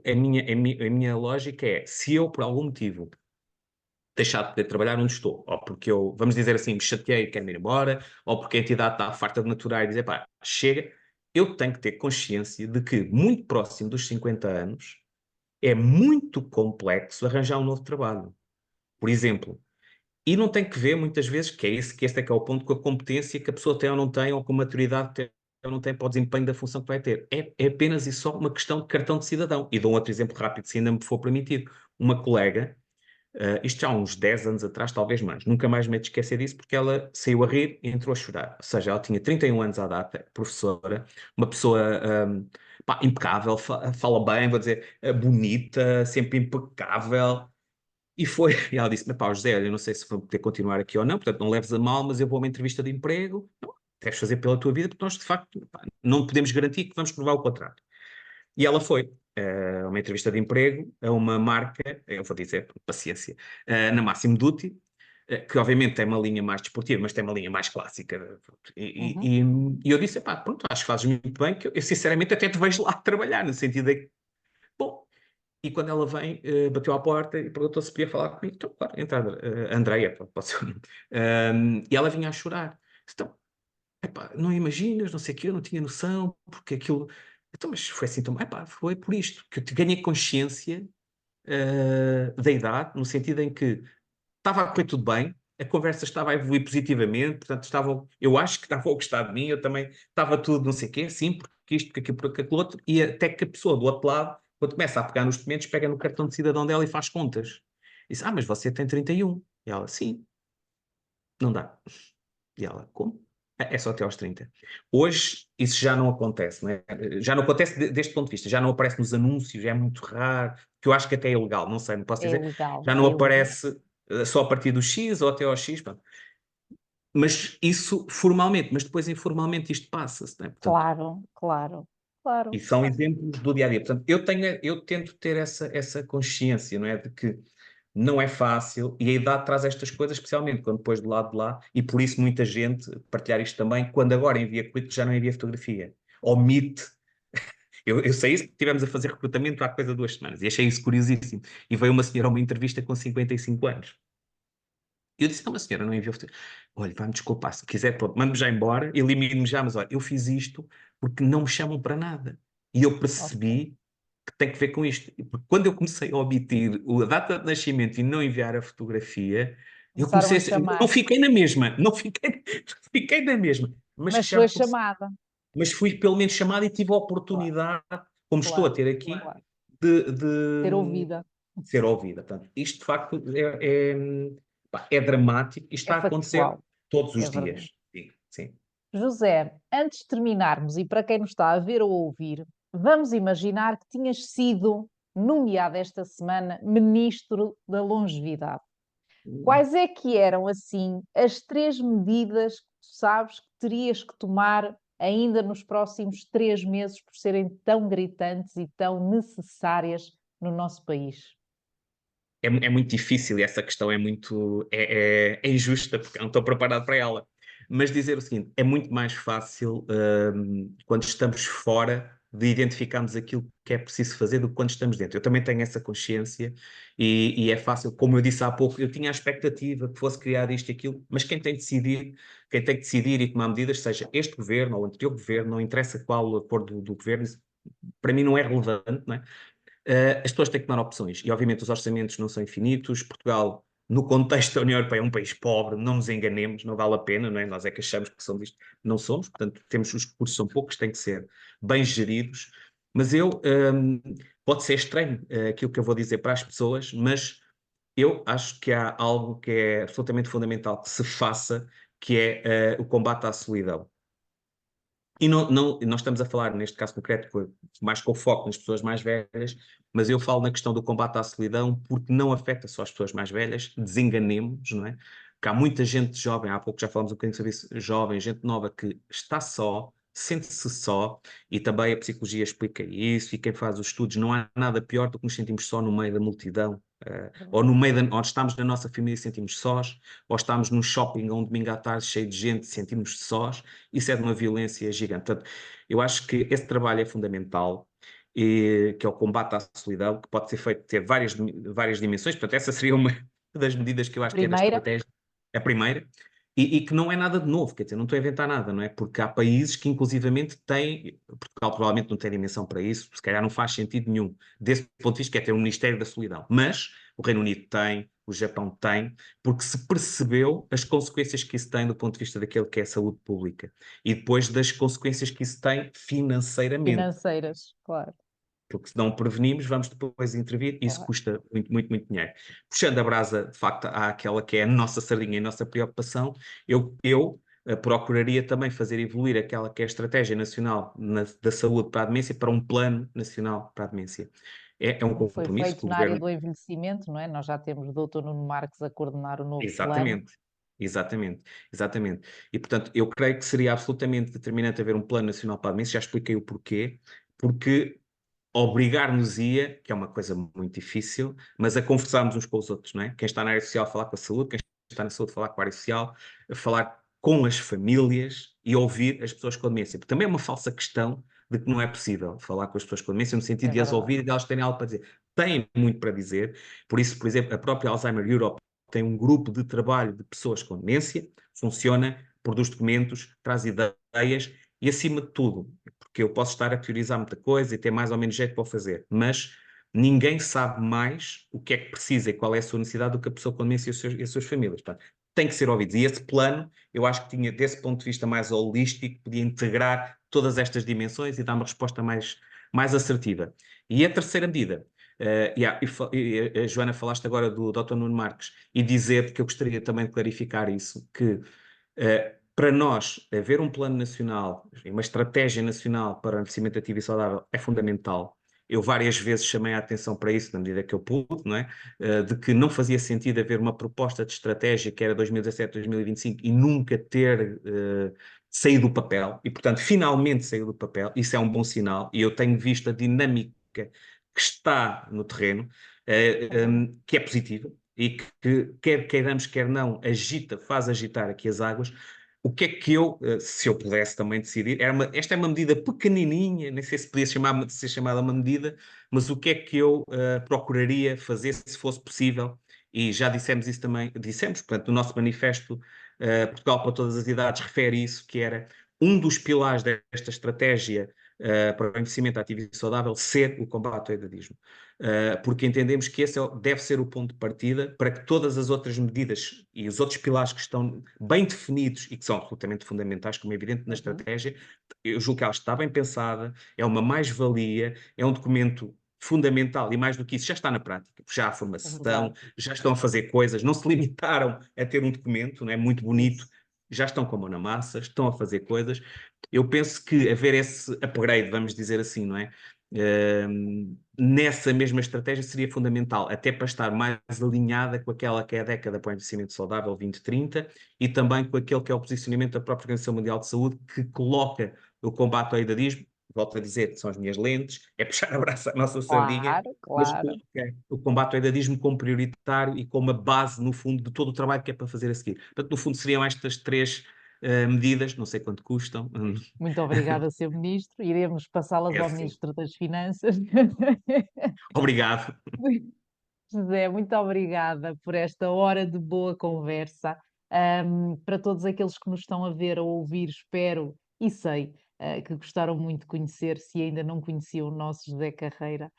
A minha lógica é, se eu por algum motivo deixar de poder trabalhar onde estou, ou porque eu, vamos dizer assim, me chateei e quero ir embora, ou porque a entidade está farta de naturar e dizer, pá, chega, eu tenho que ter consciência de que, muito próximo dos 50 anos, é muito complexo arranjar um novo trabalho. Por exemplo, e não tem que ver, muitas vezes, que este é que é o ponto, com a competência que a pessoa tem ou não tem, ou com a maturidade que tem ou não tem para o desempenho da função que vai ter. É apenas e só uma questão de cartão de cidadão. E dou um outro exemplo rápido, se ainda me for permitido. Uma colega, isto já há uns 10 anos atrás, talvez mais, nunca mais me hei de esquecer disso, porque ela saiu a rir e entrou a chorar. Ou seja, ela tinha 31 anos à data, professora, uma pessoa pá, impecável, fala bem, vou dizer, bonita, sempre impecável. E ela disse-me, pá, José, eu não sei se vou poder continuar aqui ou não, portanto não leves a mal, mas eu vou a uma entrevista de emprego. Não, deves fazer pela tua vida, porque nós de facto, pá, não podemos garantir que vamos provar o contrário. E ela foi a uma entrevista de emprego a uma marca, eu vou dizer, paciência, na Máximo Duty, que obviamente tem uma linha mais desportiva, mas tem uma linha mais clássica. Uhum. E eu disse, pá, pronto, acho que fazes muito bem, que eu sinceramente até te vejo lá trabalhar, no sentido de que, bom, e quando ela vem, bateu à porta e perguntou se podia falar comigo. Então, claro, entra a Andreia, pode ser o nome. E ela vinha a chorar. Então, epá, não imaginas, não sei o quê, eu não tinha noção, porque aquilo... Então, mas foi assim, então, epá, foi por isto, que eu ganhei consciência da idade, no sentido em que estava a correr tudo bem, a conversa estava a evoluir positivamente, portanto, eu acho que estavam a gostar de mim, eu também estava tudo não sei o quê, sim, porque isto, porque aquilo, porque aquilo outro, e até que a pessoa do outro lado, quando começa a pegar nos documentos, pega no cartão de cidadão dela e faz contas. E diz, mas você tem 31. E ela, sim, não dá. E ela, como? É só até aos 30. Hoje isso já não acontece, né? Já não acontece deste ponto de vista, já não aparece nos anúncios, é muito raro, que eu acho que até é ilegal, não sei, não posso É dizer. ilegal, Já é não ilegal. aparece só a partir do X ou até ao X, pronto. Mas isso formalmente, mas depois informalmente isto passa-se, né? Portanto, Claro, claro, claro. e são exemplos do dia a dia. Portanto, eu tento ter essa consciência, não é? De que não é fácil e a idade traz estas coisas, especialmente quando depois do lado de lá, e por isso muita gente, partilhar isto também, quando agora envia currículo já não envia fotografia. Omite. Eu sei isso porque estivemos a fazer recrutamento há coisa de 2 semanas e achei isso curiosíssimo. E veio uma senhora a uma entrevista com 55 anos. E eu disse, não, mas senhora, não enviou fotografia. Olha, vai-me desculpar, se quiser, pronto, mande-me já embora, elimine-me já, mas olha, eu fiz isto porque não me chamam para nada. E eu Ok. percebi que tem que ver com isto. Porque quando eu comecei a omitir a data de nascimento e não enviar a fotografia, eu Começaram comecei a a... Não chamar, fiquei na mesma, não fiquei, fiquei na mesma, mas mas que já foi me percebi. chamada. Mas fui pelo menos chamado e tive a Claro, oportunidade, como estou a claro, ter aqui, claro. Ser de ouvida. ser ouvida. Portanto, isto de facto é dramático e É está a acontecer factual, todos é os verdade. dias. Sim, sim. José, antes de terminarmos, e para quem nos está a ver ou ouvir, vamos imaginar que tinhas sido nomeado esta semana Ministro da Longevidade. Quais é que eram, assim, as 3 medidas que tu sabes que terias que tomar ainda nos próximos 3 meses por serem tão gritantes e tão necessárias no nosso país? É muito difícil e essa questão é muito é injusta porque eu não estou preparado para ela. Mas dizer o seguinte, é muito mais fácil quando estamos fora de identificarmos aquilo que é preciso fazer do que quando estamos dentro. Eu também tenho essa consciência e é fácil, como eu disse há pouco, eu tinha a expectativa que fosse criado isto e aquilo, mas quem tem que decidir e tomar medidas, seja este governo ou o anterior governo, não interessa qual o acordo do governo, isso para mim não é relevante, não é? As pessoas têm que tomar opções e, obviamente, os orçamentos não são infinitos. Portugal, no contexto da União Europeia, é um país pobre, não nos enganemos, não vale a pena, não é? Nós é que achamos que somos isto, não somos, portanto, temos os recursos são poucos, têm que ser bem geridos. Mas pode ser estranho, aquilo que eu vou dizer para as pessoas, mas eu acho que há algo que é absolutamente fundamental que se faça, que é o combate à solidão. E nós estamos a falar, neste caso concreto, mais com foco nas pessoas mais velhas, mas eu falo na questão do combate à solidão porque não afeta só as pessoas mais velhas, desenganemos, não é? Porque há muita gente jovem, há pouco já falamos um bocadinho sobre isso, jovem, gente nova que está só, sente-se só, e também a psicologia explica isso, e quem faz os estudos, não há nada pior do que nos sentimos só no meio da multidão, ou no meio ou estamos na nossa família e sentimos sós, ou estamos num shopping um domingo à tarde cheio de gente, sentimos sós, isso é de uma violência gigante. Portanto, eu acho que esse trabalho é fundamental, que é o combate à solidão, que pode ser feito, ter várias dimensões. Portanto, essa seria uma das medidas que eu A acho que é da primeira, estratégia, a primeira, e que não é nada de novo, quer dizer, não estou a inventar nada, não é? Porque há países que inclusivamente têm, Portugal provavelmente não tem dimensão para isso, se calhar não faz sentido nenhum, desse ponto de vista, que é ter um Ministério da Solidão. Mas o Reino Unido tem, o Japão tem, porque se percebeu as consequências que isso tem do ponto de vista daquilo que é a saúde pública e depois das consequências que isso tem financeiramente. financeiras, claro, Porque se não prevenimos, vamos depois intervir, e isso claro. custa muito, muito, muito dinheiro. Puxando a brasa, de facto, àquela que é a nossa sardinha e a nossa preocupação, eu procuraria também fazer evoluir aquela que é a Estratégia Nacional da Saúde para a Demência para um Plano Nacional para a Demência. É um Como foi compromisso que feito o na área Governo... do envelhecimento, não é? Nós já temos o Dr. Nuno Marques a coordenar o novo plano. Exatamente, exatamente, exatamente. E, portanto, eu creio que seria absolutamente determinante haver um Plano Nacional para a Demência, já expliquei o porquê, porque obrigar-nos-ia, que é uma coisa muito difícil, mas a conversarmos uns com os outros, não é? Quem está na área social a falar com a saúde, quem está na saúde a falar com a área social, a falar com as famílias e ouvir as pessoas com demência. Porque também é uma falsa questão de que não é possível falar com as pessoas com demência no sentido É de as verdade. ouvir e de elas terem algo para dizer. Têm muito para dizer, por isso, por exemplo, a própria Alzheimer Europe tem um grupo de trabalho de pessoas com demência, funciona, produz documentos, traz ideias e, acima de tudo, porque eu posso estar a priorizar muita coisa e ter mais ou menos jeito para o fazer, mas ninguém sabe mais o que é que precisa e qual é a sua necessidade do que a pessoa com demência e as suas famílias. Portanto, têm que ser ouvidos. E esse plano, eu acho que tinha, desse ponto de vista mais holístico, podia integrar todas estas dimensões e dar uma resposta mais assertiva. E a terceira medida, a Joana, falaste agora do Dr. Nuno Marques, e dizer que eu gostaria também de clarificar isso, que para nós, haver um plano nacional, uma estratégia nacional para o envelhecimento ativo e saudável é fundamental. Eu várias vezes chamei a atenção para isso, na medida que eu pude, não é? De que não fazia sentido haver uma proposta de estratégia que era 2017-2025 e nunca ter saído do papel. E, portanto, finalmente saiu do papel. Isso é um bom sinal. E eu tenho visto a dinâmica que está no terreno, que é positiva e que, quer queiramos, quer não, faz agitar aqui as águas. O que é que eu, se eu pudesse também decidir, esta é uma medida pequenininha, nem sei se podia ser chamada uma medida, mas o que é que eu procuraria fazer se fosse possível, e já dissemos isso também, portanto, no nosso manifesto, Portugal para todas as idades refere isso, que era um dos pilares desta estratégia para o envelhecimento ativo e saudável ser o combate ao idadismo. Porque entendemos que esse deve ser o ponto de partida para que todas as outras medidas e os outros pilares que estão bem definidos e que são absolutamente fundamentais, como é evidente na estratégia, eu julgo que ela está bem pensada, é uma mais-valia, é um documento fundamental e mais do que isso, já está na prática, já há formação, já estão a fazer coisas, não se limitaram a ter um documento, não é muito bonito, já estão com a mão na massa, estão a fazer coisas. Eu penso que haver esse upgrade, vamos dizer assim, não é? Nessa mesma estratégia seria fundamental, até para estar mais alinhada com aquela que é a década para o envelhecimento saudável 2030 e também com aquele que é o posicionamento da própria Organização Mundial de Saúde, que coloca o combate ao idadismo, volto a dizer, são as minhas lentes, é puxar a braça à nossa sardinha, Claro, mas claro. coloca o combate ao idadismo como prioritário e como a base, no fundo, de todo o trabalho que é para fazer a seguir. Portanto, no fundo, seriam estas três medidas, não sei quanto custam. Muito obrigada, Sr. Ministro. Iremos passá-las É ao assim. Ministro das Finanças. Obrigado. José, muito obrigada por esta hora de boa conversa. Para todos aqueles que nos estão a ver ou ouvir, espero e sei que gostaram muito de conhecer, se ainda não conheciam o nosso José Carreira,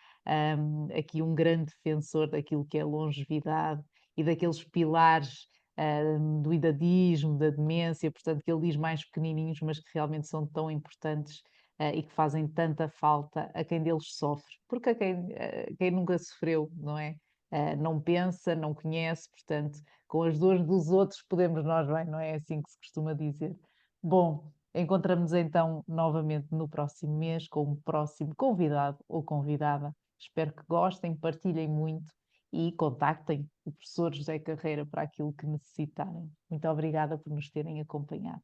aqui um grande defensor daquilo que é a longevidade e daqueles pilares do idadismo, da demência, portanto, que ele diz mais pequenininhos, mas que realmente são tão importantes e que fazem tanta falta a quem deles sofre, porque quem nunca sofreu, não é? Não pensa, não conhece, portanto, com as dores dos outros podemos nós bem, não é assim que se costuma dizer. Bom, encontramos então novamente no próximo mês com um próximo convidado ou convidada. Espero que gostem, partilhem muito e contactem o professor José Carreira para aquilo que necessitarem. Muito obrigada por nos terem acompanhado.